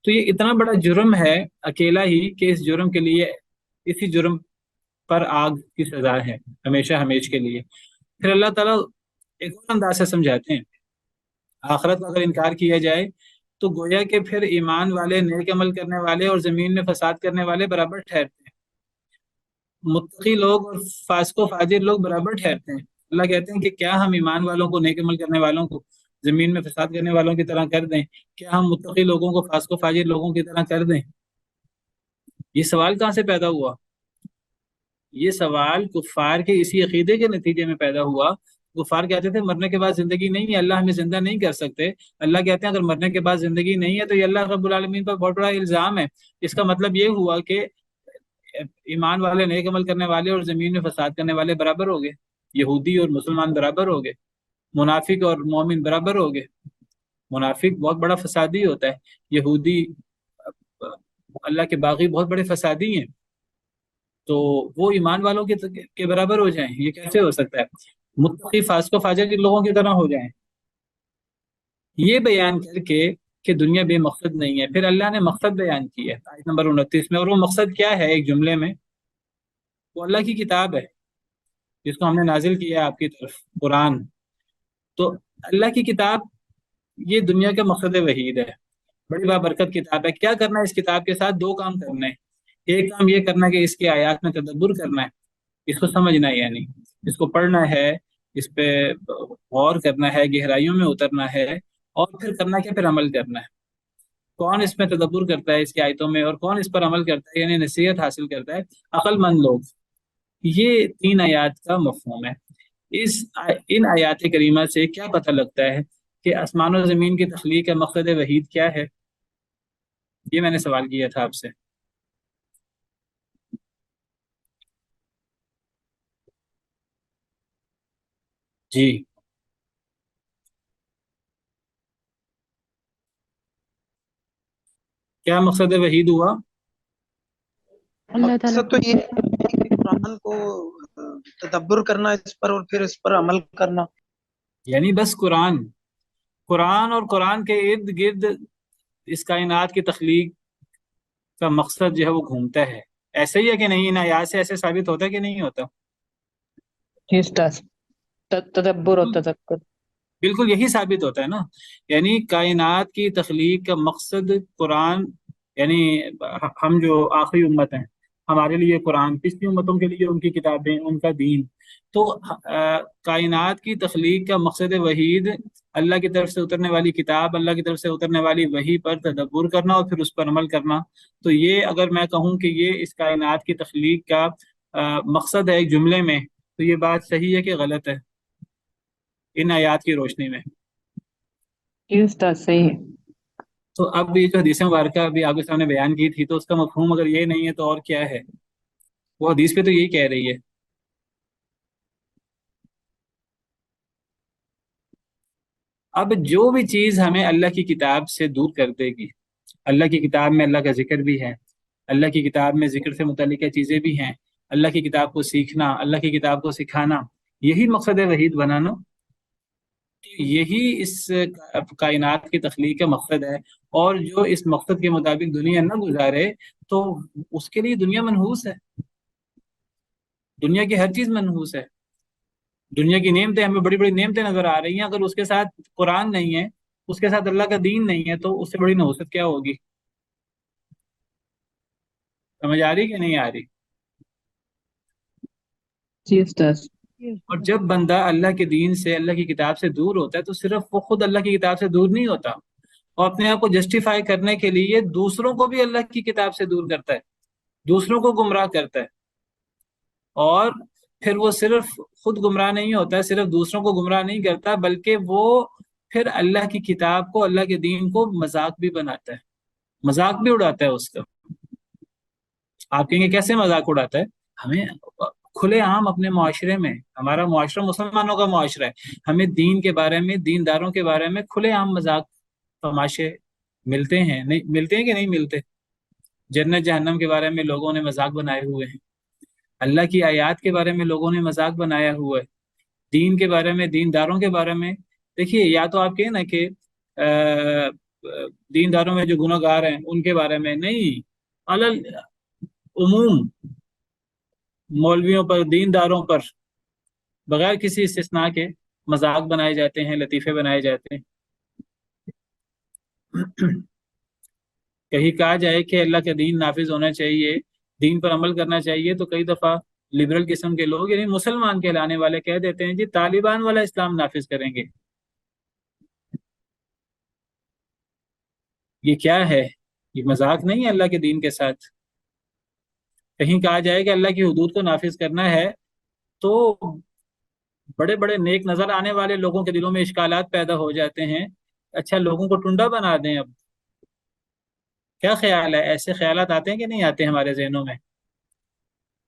[SPEAKER 1] تو یہ اتنا بڑا جرم ہے اکیلا ہی کہ اس جرم کے لیے، اسی جرم پر آگ کی سزا ہے ہمیشہ ہمیش کے لیے. پھر اللہ تعالیٰ ایک اور انداز سے سمجھاتے ہیں، آخرت کا اگر انکار کیا جائے تو گویا کہ پھر ایمان والے، نیک عمل کرنے والے اور زمین میں فساد کرنے والے برابر ٹھہرتے ہیں. متقی لوگ اور فاسق و فاجر لوگ برابر ٹھہرتے ہیں. اللہ کہتے ہیں کہ کیا ہم ایمان والوں کو، نیک عمل کرنے والوں کو زمین میں فساد کرنے والوں کی طرح کر دیں؟ کیا ہم متقی لوگوں کو فاسق و فاجر لوگوں کی طرح کر دیں؟ یہ سوال کہاں سے پیدا ہوا؟ یہ سوال کفار کے اسی عقیدے کے نتیجے میں پیدا ہوا. کفار کہتے تھے مرنے کے بعد زندگی نہیں ہے، اللہ ہمیں زندہ نہیں کر سکتے. اللہ کہتے ہیں اگر مرنے کے بعد زندگی نہیں ہے تو یہ اللہ رب العالمین پر بہت بڑا الزام ہے. اس کا مطلب یہ ہوا کہ ایمان والے، نیک عمل کرنے والے اور زمین میں فساد کرنے والے برابر ہو گئے. یہودی اور مسلمان برابر ہو گئے. منافق اور مومن برابر ہو گئے. منافق بہت بڑا فسادی ہوتا ہے، یہودی اللہ کے باغی بہت بڑے فسادی ہیں. تو وہ ایمان والوں کے برابر ہو جائیں؟ یہ کیسے ہو سکتا ہے؟ متقی فاسق و فاجر کے لوگوں کی طرح ہو جائیں؟ یہ بیان کر کے کہ دنیا بے مقصد نہیں ہے، پھر اللہ نے مقصد بیان کیا ہے آیت نمبر 29 میں. اور وہ مقصد کیا ہے؟ ایک جملے میں، وہ اللہ کی کتاب ہے جس کو ہم نے نازل کیا ہے آپ کی طرف، قرآن. تو اللہ کی کتاب یہ دنیا کا مقصد وحید ہے، بڑی بابرکت کتاب ہے. کیا کرنا ہے اس کتاب کے ساتھ؟ دو کام کرنا ہے. ایک کام یہ کرنا ہے کہ اس کی آیات میں تدبر کرنا ہے، اس کو سمجھنا ہے، یعنی اس کو پڑھنا ہے، اس پہ غور کرنا ہے، گہرائیوں میں اترنا ہے، اور پھر کرنا کیا؟ پھر عمل کرنا ہے. کون اس میں تدبر کرتا ہے اس کی آیتوں میں، اور کون اس پر عمل کرتا ہے، یعنی نصیحت حاصل کرتا ہے؟ عقل مند لوگ. یہ 3 آیات کا مفہوم ہے. ان آیات کریمہ سے کیا پتہ لگتا ہے کہ آسمان و زمین کی تخلیق کا مقصد وحید کیا ہے؟ یہ میں نے سوال کیا تھا آپ سے. جی کیا مقصد وحید ہوا؟
[SPEAKER 5] اللہ تعالیٰ
[SPEAKER 3] مقصد تو یہ ہے کہ قرآن کو تدبر کرنا اس پر، اور پھر اس پر عمل کرنا.
[SPEAKER 1] یعنی بس قرآن اور قرآن کے ارد گرد اس کائنات کی تخلیق کا مقصد جو ہے وہ گھومتا ہے. ایسے ہی ہے کہ نہیں؟ ان آیات سے ایسے ثابت ہوتا ہے کہ نہیں ہوتا؟
[SPEAKER 2] تدبر اور تذکر.
[SPEAKER 1] بالکل یہی ثابت ہوتا ہے نا. یعنی کائنات کی تخلیق کا مقصد قرآن، یعنی ہم جو آخری امت ہیں ہمارے لیے قرآن، پچھلی امتوں کے لیے ان کی کتابیں، ان کا دین. تو کائنات کی تخلیق کا مقصد وحید اللہ کی طرف سے اترنے والی کتاب، اللہ کی طرف سے اترنے والی وحی پر تدبر کرنا اور پھر اس پر عمل کرنا. تو یہ اگر میں کہوں کہ یہ اس کائنات کی تخلیق کا مقصد ہے ایک جملے میں، تو یہ بات صحیح ہے کہ غلط ہے ان آیات کی روشنی میں؟
[SPEAKER 2] یہ استاد صحیح ہے.
[SPEAKER 1] تو اب یہ جو حدیث مبارکہ ابھی آپ کے سامنے بیان کی تھی، تو اس کا مفہوم اگر یہ نہیں ہے تو اور کیا ہے؟ وہ حدیث پہ تو یہی کہہ رہی ہے. اب جو بھی چیز ہمیں اللہ کی کتاب سے دور کر دے گی، اللہ کی کتاب میں اللہ کا ذکر بھی ہے، اللہ کی کتاب میں ذکر سے متعلقہ چیزیں بھی ہیں، اللہ کی کتاب کو سیکھنا، اللہ کی کتاب کو سکھانا، یہی مقصد وحید بنانا، یہی اس کائنات کی تخلیق کا مقصد ہے. اور جو اس مقصد کے مطابق دنیا نہ گزارے تو اس کے لیے دنیا منحوس ہے، دنیا کی ہر چیز منحوس ہے. دنیا کی نعمتیں ہمیں بڑی بڑی نعمتیں نظر آ رہی ہیں، اگر اس کے ساتھ قرآن نہیں ہے، اس کے ساتھ اللہ کا دین نہیں ہے، تو اس سے بڑی نحوست کیا ہوگی؟ سمجھ آ رہی کہ نہیں آ رہی؟
[SPEAKER 2] جی استاذ.
[SPEAKER 1] اور جب بندہ اللہ کے دین سے، اللہ کی کتاب سے دور ہوتا ہے تو صرف وہ خود اللہ کی کتاب سے دور نہیں ہوتا، اور اپنے آپ کو جسٹیفائی کرنے کے لیے دوسروں کو بھی اللہ کی کتاب سے دور کرتا ہے، دوسروں کو گمراہ کرتا ہے. اور پھر وہ صرف خود گمراہ نہیں ہوتا ہے، صرف دوسروں کو گمراہ نہیں کرتا، بلکہ وہ پھر اللہ کی کتاب کو، اللہ کے دین کو مذاق بھی بناتا ہے، مذاق بھی اڑاتا ہے اس کا. آپ کہیں گے کیسے مذاق اڑاتا ہے؟ ہمیں کھلے عام اپنے معاشرے میں، ہمارا معاشرہ مسلمانوں کا معاشرہ ہے، ہمیں دین کے بارے میں، دینداروں کے بارے میں کھلے عام مذاق تماشے ملتے ہیں. نہیں ملتے ہیں کہ نہیں ملتے؟ جنت جہنم کے بارے میں لوگوں نے مذاق بنائے ہوئے ہیں، اللہ کی آیات کے بارے میں لوگوں نے مذاق بنایا ہوا ہے، دین کے بارے میں، دینداروں کے بارے میں. دیکھیے، یا تو آپ کہیں نا کہ دینداروں میں جو گناہ گار ہیں ان کے بارے میں نہیں، علل عموم مولویوں پر، دینداروں پر بغیر کسی استثناء کے مذاق بنائے جاتے ہیں، لطیفے بنائے جاتے ہیں. کہیں کہا جائے کہ اللہ کا دین نافذ ہونا چاہیے، دین پر عمل کرنا چاہیے، تو کئی دفعہ لبرل قسم کے لوگ، یعنی مسلمان کہلانے والے، کہہ دیتے ہیں جی طالبان والا اسلام نافذ کریں گے. یہ کیا ہے؟ یہ مذاق نہیں ہے اللہ کے دین کے ساتھ. کہیں کہا جائے کہ اللہ کی حدود کو نافذ کرنا ہے تو بڑے بڑے نیک نظر آنے والے لوگوں کے دلوں میں اشکالات پیدا ہو جاتے ہیں. اچھا، لوگوں کو ٹنڈا بنا دیں. اب کیا خیال ہے؟ ایسے خیالات آتے ہیں کہ نہیں آتے ہمارے ذہنوں میں؟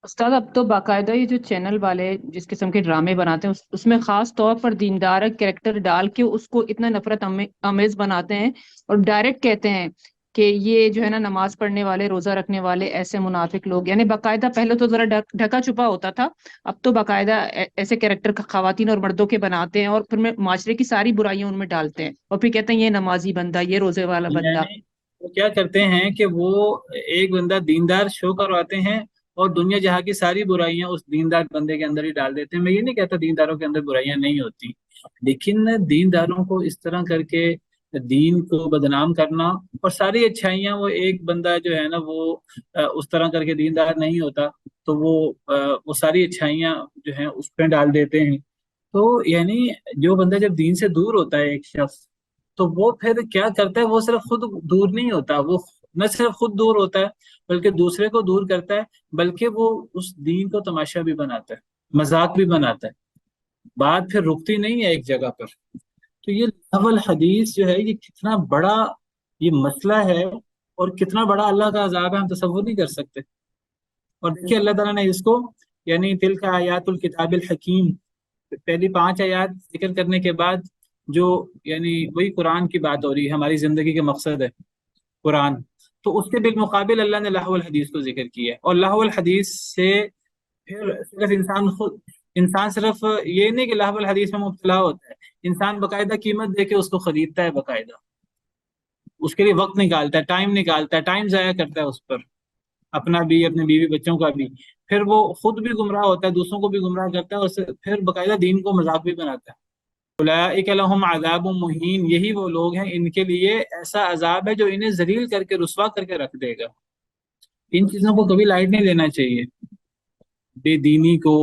[SPEAKER 2] استاد اب تو باقاعدہ یہ جو چینل والے جس قسم کے ڈرامے بناتے ہیں اس میں خاص طور پر دیندار کریکٹر ڈال کے اس کو اتنا نفرت آمیز بناتے ہیں، اور ڈائریکٹ کہتے ہیں کہ یہ جو ہے نا نماز پڑھنے والے، روزہ رکھنے والے ایسے منافق لوگ. یعنی باقاعدہ پہلے تو ذرا ڈھکا چھپا ہوتا تھا، اب تو باقاعدہ ایسے کریکٹر خواتین اور مردوں کے بناتے ہیں، اور پھر معاشرے کی ساری برائیاں ان میں ڈالتے ہیں، اور پھر کہتے ہیں یہ نمازی بندہ، یہ روزے والا بندہ.
[SPEAKER 1] یعنی وہ کیا کرتے ہیں کہ وہ ایک بندہ دیندار شو کرواتے ہیں اور دنیا جہاں کی ساری برائیاں اس دیندار بندے کے اندر ہی ڈال دیتے ہیں. میں یہ نہیں کہتا دینداروں کے اندر برائیاں نہیں ہوتی، لیکن دینداروں کو اس طرح کر کے دین کو بدنام کرنا، اور ساری اچھائیاں وہ ایک بندہ جو ہے نا وہ اس طرح کر کے دیندار نہیں ہوتا تو وہ ساری اچھائیاں جو ہیں اس پہ ڈال دیتے ہیں. تو یعنی جو بندہ جب دین سے دور ہوتا ہے ایک شخص، تو وہ پھر کیا کرتا ہے؟ وہ صرف خود دور نہیں ہوتا، وہ نہ صرف خود دور ہوتا ہے بلکہ دوسرے کو دور کرتا ہے، بلکہ وہ اس دین کو تماشا بھی بناتا ہے، مذاق بھی بناتا ہے. بات پھر رکتی نہیں ہے ایک جگہ پر. تو یہ لغو الحدیث جو ہے، یہ کتنا بڑا یہ مسئلہ ہے اور کتنا بڑا اللہ کا عذاب ہے، ہم تصور نہیں کر سکتے. اور دیکھیے اللہ تعالیٰ نے اس کو، یعنی تلک آیات الکتاب الحکیم، پہلی 5 آیات ذکر کرنے کے بعد جو یعنی وہی قرآن کی بات ہو رہی ہے، ہماری زندگی کے مقصد ہے قرآن، تو اس کے بالمقابل اللہ نے لہو الحدیث کو ذکر کیا ہے. اور لہو الحدیث سے پھر صرف انسان صرف یہ نہیں کہ لہو الحدیث میں مبتلا ہوتا ہے، انسان باقاعدہ قیمت دے کے اس کو خریدتا ہے، باقاعدہ اس کے لیے وقت نکالتا ہے، ٹائم ضائع کرتا ہے اس پر، اپنا بھی، اپنے بیوی بچوں کا بھی. پھر وہ خود بھی گمراہ ہوتا ہے، دوسروں کو بھی گمراہ کرتا ہے، اور پھر باقاعدہ دین کو مذاق بھی بناتا ہے. اولئک لہم عذاب مہین، یہی وہ لوگ ہیں ان کے لیے ایسا عذاب ہے جو انہیں ذلیل کر کے، رسوا کر کے رکھ دے گا. ان چیزوں کو کبھی لائٹ نہیں لینا چاہیے، بے دینی کو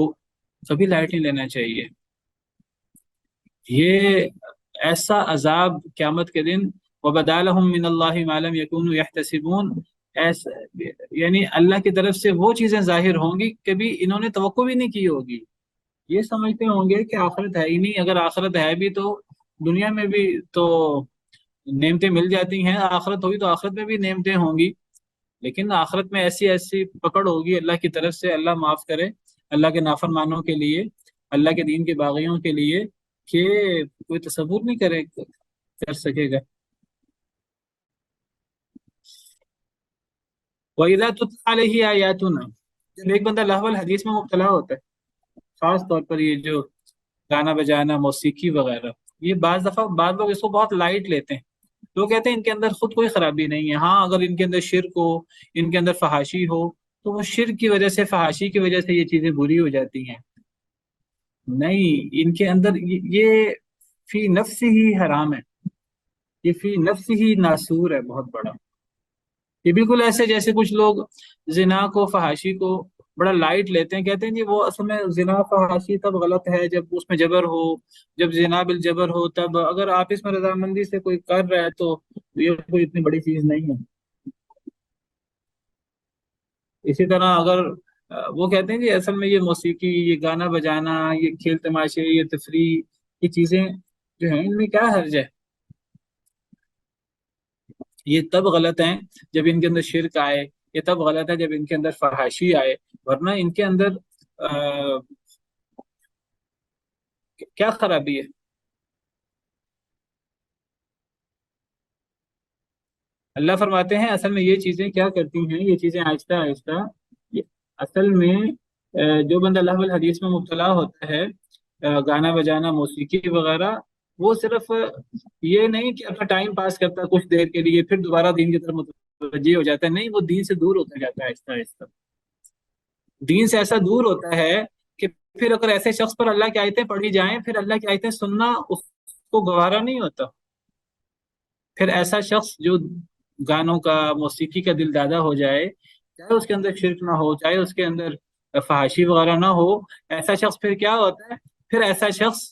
[SPEAKER 1] کبھی لائٹ نہیں لینا چاہیے. یہ ایسا عذاب قیامت کے دن، وَبَدَا لَهُم مِّنَ اللَّهِ مَا لَمْ يَكُونُوا يَحْتَسِبُونَ، یعنی اللہ کی طرف سے وہ چیزیں ظاہر ہوں گی کبھی انہوں نے توقع بھی نہیں کی ہوگی. یہ سمجھتے ہوں گے کہ آخرت ہے ہی نہیں، اگر آخرت ہے بھی تو دنیا میں بھی تو نعمتیں مل جاتی ہیں، آخرت ہوگی تو آخرت میں بھی نعمتیں ہوں گی. لیکن آخرت میں ایسی ایسی پکڑ ہوگی اللہ کی طرف سے، اللہ معاف کرے، اللہ کے نافرمانوں کے لیے، اللہ کے دین کے باغیوں کے لیے، کہ کوئی تصور نہیں کر سکے گا۔ وَإِذَا تُتْلَىٰ عَلَيْهِ آيَاتُنَا، جب ایک بندہ لہو الحدیث میں مبتلا ہوتا ہے، خاص طور پر یہ جو گانا بجانا، موسیقی وغیرہ، یہ بعض دفعہ بعض لوگ اس کو بہت لائٹ لیتے ہیں، لوگ کہتے ہیں ان کے اندر خود کوئی خرابی نہیں ہے، ہاں اگر ان کے اندر شرک ہو، ان کے اندر فحاشی ہو، تو وہ شرک کی وجہ سے، فحاشی کی وجہ سے یہ چیزیں بری ہو جاتی ہیں۔ نہیں، ان کے اندر یہ فی نفس ہی حرام ہے، یہ فی نفس ہی ناسور ہے بہت بڑا۔ یہ بالکل ایسے جیسے کچھ لوگ زنا کو، فحاشی کو بڑا لائٹ لیتے ہیں، کہتے ہیں جی وہ اصل میں زنا فحاشی تب غلط ہے جب اس میں جبر ہو، جب زنا بالجبر ہو، تب اگر آپ اس میں رضامندی سے کوئی کر رہا ہے تو یہ کوئی اتنی بڑی چیز نہیں ہے۔ اسی طرح اگر وہ کہتے ہیں کہ اصل میں یہ موسیقی، یہ گانا بجانا، یہ کھیل تماشے، یہ تفریح، یہ چیزیں جو ہیں ان میں کیا حرج ہے، یہ تب غلط ہیں جب ان کے اندر شرک آئے، یہ تب غلط ہے جب ان کے اندر فحاشی آئے، ورنہ ان کے اندر کیا خرابی ہے؟ اللہ فرماتے ہیں اصل میں یہ چیزیں کیا کرتی ہیں، یہ چیزیں آہستہ آہستہ، یہ اصل میں جو بندہ لہو الحدیث میں مبتلا ہوتا ہے، گانا بجانا، موسیقی وغیرہ، وہ صرف یہ نہیں کہ اپنا ٹائم پاس کرتا ہے کچھ دیر کے لیے پھر دوبارہ دین کی طرف متوجہ ہو جاتا ہے، نہیں، وہ دین سے دور ہوتا جاتا ہے آہستہ آہستہ، دین سے ایسا دور ہوتا ہے کہ پھر اگر ایسے شخص پر اللہ کی آیتیں پڑھی جائیں، پھر اللہ کی آیتیں سننا اس کو گوارا نہیں ہوتا، پھر ایسا شخص جو گانوں کا، موسیقی کا دل دادا ہو جائے، چاہے اس کے اندر شرک نہ ہو، چاہے اس کے اندر فحاشی وغیرہ نہ ہو، ایسا شخص پھر کیا ہوتا ہے، پھر ایسا شخص،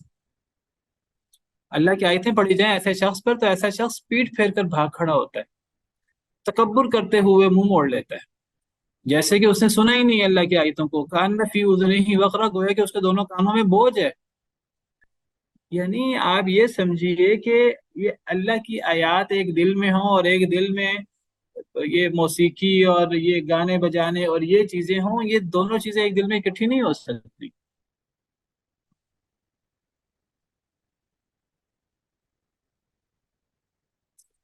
[SPEAKER 1] اللہ کی آیتیں پڑھی جائیں ایسے شخص پر تو ایسا شخص پیٹ پھیر کر بھاگ کھڑا ہوتا ہے، تکبر کرتے ہوئے منہ موڑ لیتا ہے، جیسے کہ اس نے سنا ہی نہیں ہے اللہ کی آیتوں کو، کان میں فی اذنیہ وقرا، گویا کہ اس کے دونوں کانوں میں بوجھ ہے۔ یعنی آپ یہ سمجھیے کہ یہ اللہ کی آیات ایک دل میں ہوں اور ایک دل میں یہ موسیقی اور یہ گانے بجانے اور یہ چیزیں ہوں، یہ دونوں چیزیں ایک دل میں اکٹھی نہیں ہو سکتی۔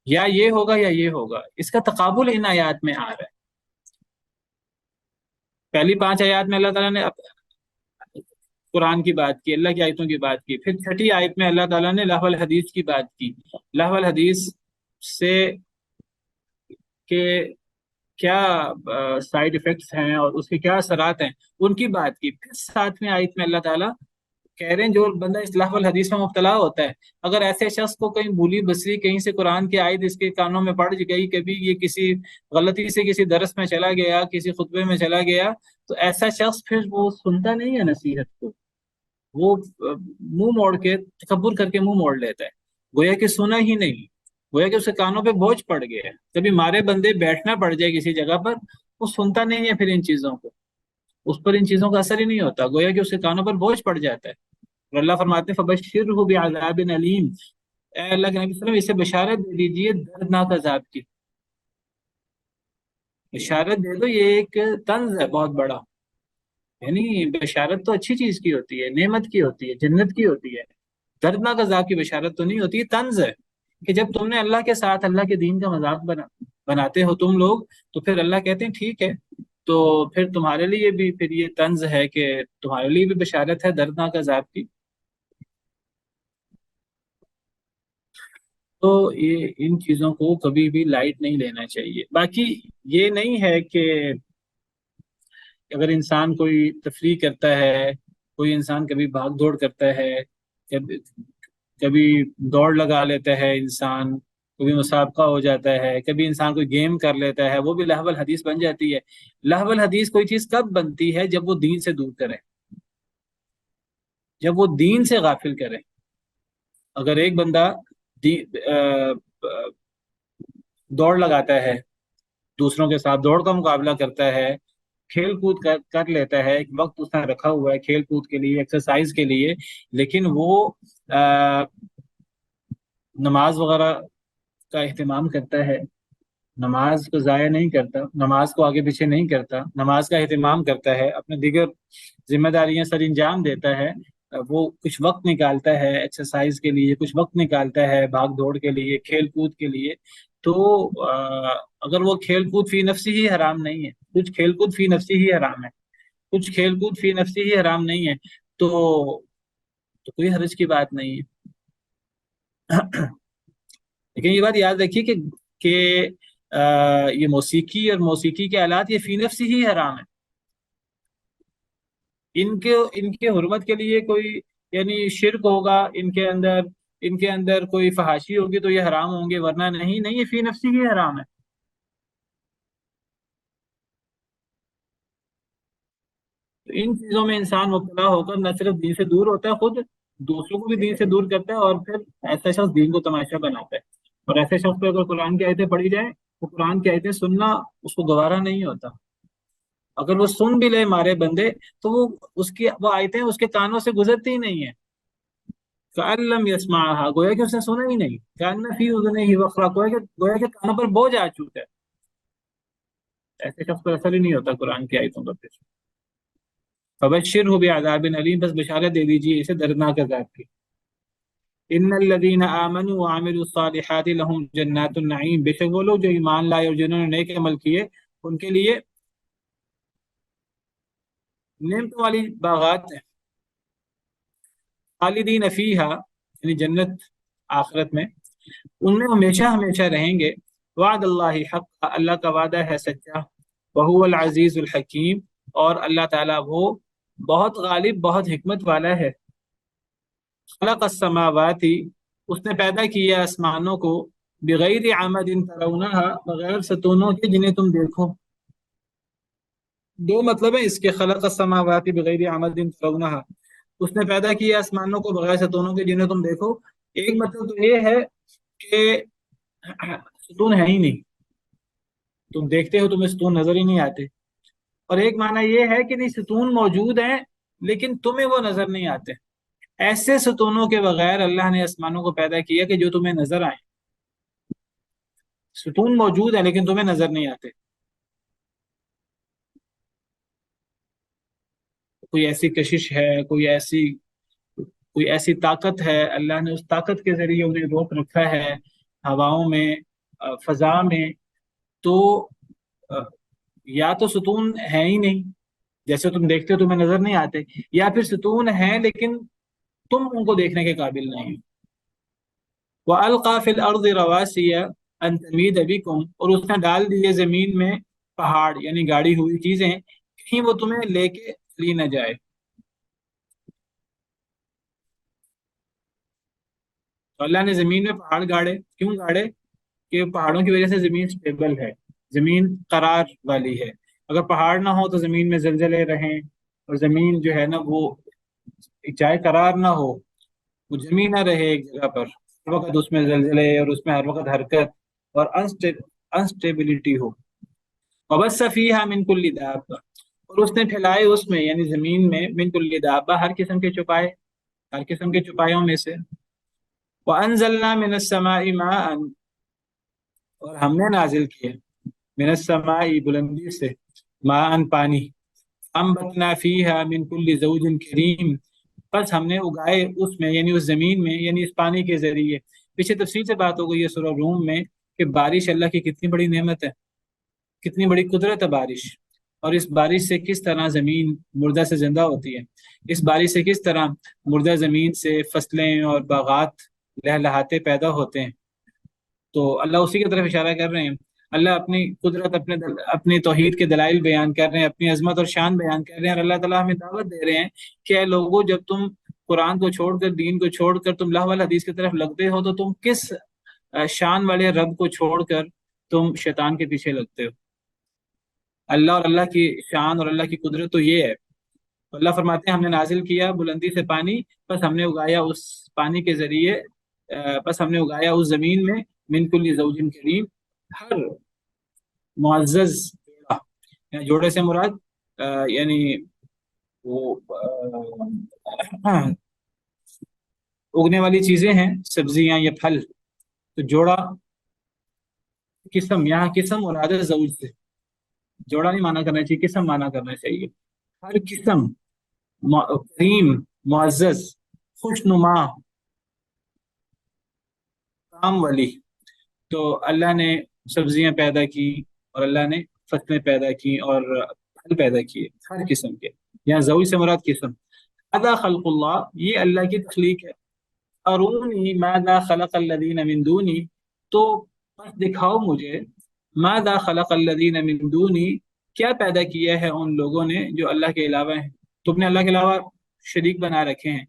[SPEAKER 1] یا یہ ہوگا یا یہ ہوگا، اس کا تقابل ان آیات میں آ رہا ہے۔ پہلی 5 آیات میں اللہ تعالیٰ نے قرآن کی بات کی، اللہ کی آیتوں کی بات کی، پھر 6 آیت میں اللہ تعالیٰ نے لہو الحدیث کی بات کی، لہو الحدیث سے کہ کیا سائیڈ افیکٹس ہیں اور اس کے کیا اثرات ہیں ان کی بات کی، پھر 7ویں آیت میں اللہ تعالیٰ کہہ رہے ہیں جو بندہ اس لہو الحدیث میں مبتلا ہوتا ہے، اگر ایسے شخص کو کہیں بولی بسری کہیں سے قرآن کی آیت اس کے کانوں میں پڑ گئی، کبھی یہ کسی غلطی سے کسی درس میں چلا گیا، کسی خطبے میں چلا گیا، تو ایسا شخص پھر وہ سنتا نہیں ہے نصیحت کو، وہ منہ موڑ کے، تکبر کر کے منہ موڑ لیتا ہے، گویا کہ سنا ہی نہیں، گویا کہ اس کے کانوں پہ بوجھ پڑ گیا ہے، کبھی مارے بندے بیٹھنا پڑ جائے کسی جگہ پر، وہ سنتا نہیں ہے پھر ان چیزوں کو، اس پر ان چیزوں کا اثر ہی نہیں ہوتا، گویا کہ اس کے کانوں پر بوجھ پڑ جاتا ہے۔ اور اللہ فرماتے ہیں فبشرہ بعذاب علیم، اے اللہ کے نبی صلی اللہ علیہ وسلم اسے بشارت دے دیجیے دردناک عذاب کی، بشارت دے دو، یہ ایک طنز ہے بہت بڑا، یعنی بشارت تو اچھی چیز کی ہوتی ہے، نعمت کی ہوتی ہے، جنت کی ہوتی ہے، دردناک عذاب کی بشارت تو نہیں ہوتی، طنز ہے کہ جب تم نے اللہ کے ساتھ اللہ کے دین کا مذاق بناتے ہو تم لوگ، تو پھر اللہ کہتے ہیں ٹھیک ہے، تو پھر تمہارے لیے بھی پھر یہ طنز ہے کہ تمہارے لیے بھی بشارت ہے دردناک عذاب کی۔ تو یہ ان چیزوں کو کبھی بھی لائٹ نہیں لینا چاہیے۔ باقی یہ نہیں ہے کہ اگر انسان کوئی تفریح کرتا ہے، کوئی انسان کبھی بھاگ دوڑ کرتا ہے، کبھی دوڑ لگا لیتا ہے انسان، کبھی مسابقہ ہو جاتا ہے، کبھی انسان کوئی گیم کر لیتا ہے، وہ بھی لہو الحدیث بن جاتی ہے۔ لہو الحدیث کوئی چیز کب بنتی ہے؟ جب وہ دین سے دور کرے، جب وہ دین سے غافل کرے۔ اگر ایک بندہ دوڑ لگاتا ہے، دوسروں کے ساتھ دوڑ کا مقابلہ کرتا ہے، کھیل کود کر لیتا ہے، ایک وقت اس نے رکھا ہوا ہے کھیل کود کے لیے، ایکسرسائز کے لیے، لیکن وہ نماز وغیرہ کا اہتمام کرتا ہے، نماز کو ضائع نہیں کرتا، نماز کو آگے پیچھے نہیں کرتا، نماز کا اہتمام کرتا ہے، اپنے دیگر ذمہ داریاں سر انجام دیتا ہے، وہ کچھ وقت نکالتا ہے ایکسرسائز کے لیے، کچھ وقت نکالتا ہے بھاگ دوڑ کے لیے، کھیل کود کے لیے، تو اگر وہ کھیل کود فی نفسی ہی حرام نہیں ہے، کچھ کھیل کود فی نفسی ہی حرام ہے، کچھ کھیل کود فی نفسی ہی حرام نہیں ہے، تو کوئی حرج کی بات نہیں ہے۔ لیکن یہ بات یاد رکھیے کہ یہ موسیقی اور موسیقی کے آلات یہ فی نفسی ہی حرام ہے، ان کے حرمت کے لیے کوئی یعنی شرک ہوگا ان کے اندر کوئی فحاشی ہوگی تو یہ حرام ہوں گے، ورنہ نہیں نہیں، یہ فی نفسی ہی حرام ہے۔ تو ان چیزوں میں انسان مبتلا ہو کر نہ صرف دین سے دور ہوتا ہے، خود دوسروں کو بھی دین سے دور کرتا ہے، اور پھر ایسا شخص دین کو تماشا بناتا ہے، اور ایسے شخص پہ اگر قرآن کی آیتیں پڑھی جائیں تو قرآن کی آیتیں سننا اس کو گوارا نہیں ہوتا، اگر وہ سن بھی لے مارے بندے تو وہ آیتیں اس کے کانوں سے گزرتی ہی نہیں ہیں، کَأَن يَسْمَعَهَا، گویا کہ اس نے سنا ہی نہیں، كَأَنَّ فِي أُذُنَيْهِ وَقْرًا، گویا کہ کانوں پر بوجھ آ چکا ہے، ایسے شخص پر اثر ہی نہیں ہوتا قرآن کی آیتوں پر۔ فَبَشِّرْهُ بِعَذَابٍ أَلِيمٍ، بس بشارت دے دیجیے اسے دردناک عذاب کی۔ ان الذين آمنوا وعملوا الصالحات لهم جنات النعیم، بے شک وہ لوگ جو ایمان لائے اور جنہوں نے نیک عمل کیے ان کے لیے نعمتوں والی باغات ہیں، خالدین فیہا یعنی جنت آخرت میں، ان میں ہمیشہ ہمیشہ رہیں گے، وعد اللہ حق، اللہ کا وعدہ ہے سچا، وہو العزیز الحکیم، اور اللہ تعالیٰ وہ بہت غالب بہت حکمت والا ہے۔ خلق السماوات، اس نے پیدا کیا آسمانوں کو، بغیر عمد ترونہا، بغیر ستونوں کے جنہیں تم دیکھو۔ دو مطلب ہے اس کے، خلق السماوات بغیر عمد ترونہا، اس نے پیدا کیا آسمانوں کو بغیر ستونوں کے جنہیں تم دیکھو۔ ایک مطلب تو یہ ہے کہ ستون ہے ہی نہیں، تم دیکھتے ہو تمہیں ستون نظر ہی نہیں آتے، اور ایک معنی یہ ہے کہ نہیں ستون موجود ہیں لیکن تمہیں وہ نظر نہیں آتے، ایسے ستونوں کے بغیر اللہ نے آسمانوں کو پیدا کیا کہ جو تمہیں نظر آئیں، ستون موجود ہے لیکن تمہیں نظر نہیں آتے۔ کوئی ایسی کشش ہے، کوئی ایسی طاقت ہے، اللہ نے اس طاقت کے ذریعے انہیں روک رکھا ہے ہواؤں میں، فضا میں، تو یا تو ستون ہے ہی نہیں، جیسے تم دیکھتے ہو تمہیں نظر نہیں آتے، یا پھر ستون ہے لیکن تم ان کو دیکھنے کے قابل نہیں۔ وَأَلْقَى فِي الْأَرْضِ رَوَاسِيَ أَن تَمِيدَ بِكُمْ، اور اس نے ڈال دیے زمین میں پہاڑ یعنی گاڑی ہوئی چیزیں، کہیں وہ تمہیں لے کے چلی نہ جائے۔ تو اللہ نے زمین میں پہاڑ گاڑے، کیوں گاڑے؟ کہ پہاڑوں کی وجہ سے زمین سٹیبل ہے، زمین قرار والی ہے، اگر پہاڑ نہ ہو تو زمین میں زلزلے رہیں، اور زمین جو ہے نا وہ چاہے قرار نہ ہو، وہ جمی نہ رہے ایک جگہ پر، ہر وقت اس میں زلزلے اور اس میں ہر وقت حرکت اور انسٹیبلٹی ہو۔ وَبَثَّ فِيهَا مِن كُلِّ دَابَّةٍ، اور اس نے پھیلائے اس میں یعنی زمین میں، من کل دابہ، ہر قسم کے چوپائے، ہر قسم کے چوپایوں میں سے۔ وَأَنزَلْنَا مِنَ السَّمَاءِ مَاءً، اور ہم نے نازل کیے، من السماء بلندی سے، ماءً پانی، انبتنا فیہا من کل زوج کریم، بس ہم نے اگائے اس میں یعنی اس زمین میں یعنی اس پانی کے ذریعے۔ پیچھے تفصیل سے بات ہو گئی ہے سورہ روم میں کہ بارش اللہ کی کتنی بڑی نعمت ہے، کتنی بڑی قدرت ہے بارش، اور اس بارش سے کس طرح زمین مردہ سے زندہ ہوتی ہے، اس بارش سے کس طرح مردہ زمین سے فصلیں اور باغات لہلہاتے پیدا ہوتے ہیں۔ تو اللہ اسی کی طرف اشارہ کر رہے ہیں، اللہ اپنی قدرت، اپنی توحید کے دلائل بیان کر رہے ہیں، اپنی عظمت اور شان بیان کر رہے ہیں، اور اللہ تعالیٰ ہمیں دعوت دے رہے ہیں کہ اے لوگوں، جب تم قرآن کو چھوڑ کر، دین کو چھوڑ کر تم لہو الحدیث کی طرف لگتے ہو تو تم کس شان والے رب کو چھوڑ کر تم شیطان کے پیچھے لگتے ہو؟ اللہ اور اللہ کی شان اور اللہ کی قدرت تو یہ ہے۔ اللہ فرماتے ہیں ہم نے نازل کیا بلندی سے پانی، بس ہم نے اگایا اس پانی کے ذریعے، بس ہم نے اگایا اس زمین میں، من کل زوج کریم، ہر معزز جوڑا، یعنی جوڑے سے مراد یعنی وہ اگنے والی چیزیں ہیں، سبزیاں یا پھل، تو جوڑا قسم، یہاں قسم مراد ہے زوج سے، جوڑا نہیں مانا کرنا چاہیے، قسم مانا کرنا چاہیے. ہر قسم، کریم، معزز، خوش نما، کام والی. تو اللہ نے سبزیاں پیدا کی، اور اللہ نے فصلیں پیدا کی، اور پھل پیدا کیے ہر قسم کے. یہاں زوج سے مراد قسم. ادا خلق اللہ، یہ اللہ کی تخلیق ہے. ارونی ماذا خلق الذین من دونی، تو بس دکھاؤ مجھے، ماذا خلق الذین من دونی، کیا پیدا کیا ہے ان لوگوں نے جو اللہ کے علاوہ ہیں. تم نے اللہ کے علاوہ شریک بنا رکھے ہیں،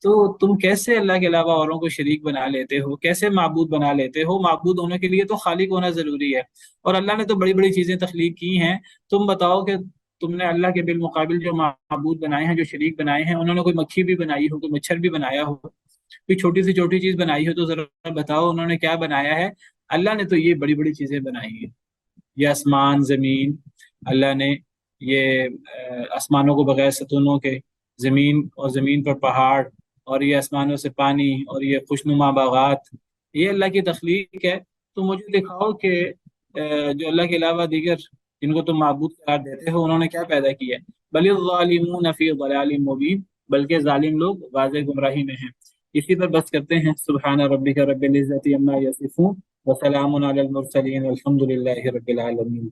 [SPEAKER 1] تو تم کیسے اللہ کے علاوہ اوروں کو شریک بنا لیتے ہو، کیسے معبود بنا لیتے ہو. معبود ہونے کے لیے تو خالق ہونا ضروری ہے، اور اللہ نے تو بڑی بڑی چیزیں تخلیق کی ہیں. تم بتاؤ کہ تم نے اللہ کے بالمقابل جو معبود بنائے ہیں، جو شریک بنائے ہیں، انہوں نے کوئی مکھی بھی بنائی ہو، کوئی مچھر بھی بنایا ہو، کوئی چھوٹی سی چھوٹی چیز بنائی ہو، تو ذرا بتاؤ انہوں نے کیا بنایا ہے. اللہ نے تو یہ بڑی بڑی چیزیں بنائی ہیں. یہ آسمان زمین، اللہ نے یہ آسمانوں کو بغیر ستونوں کے، زمین اور زمین پر پہاڑ، اور یہ آسمانوں سے پانی، اور یہ خوشنما باغات، یہ اللہ کی تخلیق ہے. تو مجھے دکھاؤ کہ جو اللہ کے علاوہ دیگر جن کو تم معبود قرار دیتے ہو، انہوں نے کیا پیدا کیا ہے. بل الظالمون فی ضلال مبین، بلکہ ظالم لوگ واضح گمراہی میں ہیں. اسی پر بس کرتے ہیں. سبحان ربک رب العزت عما یصفون وسلام علی المرسلین والحمد للہ رب العالمین.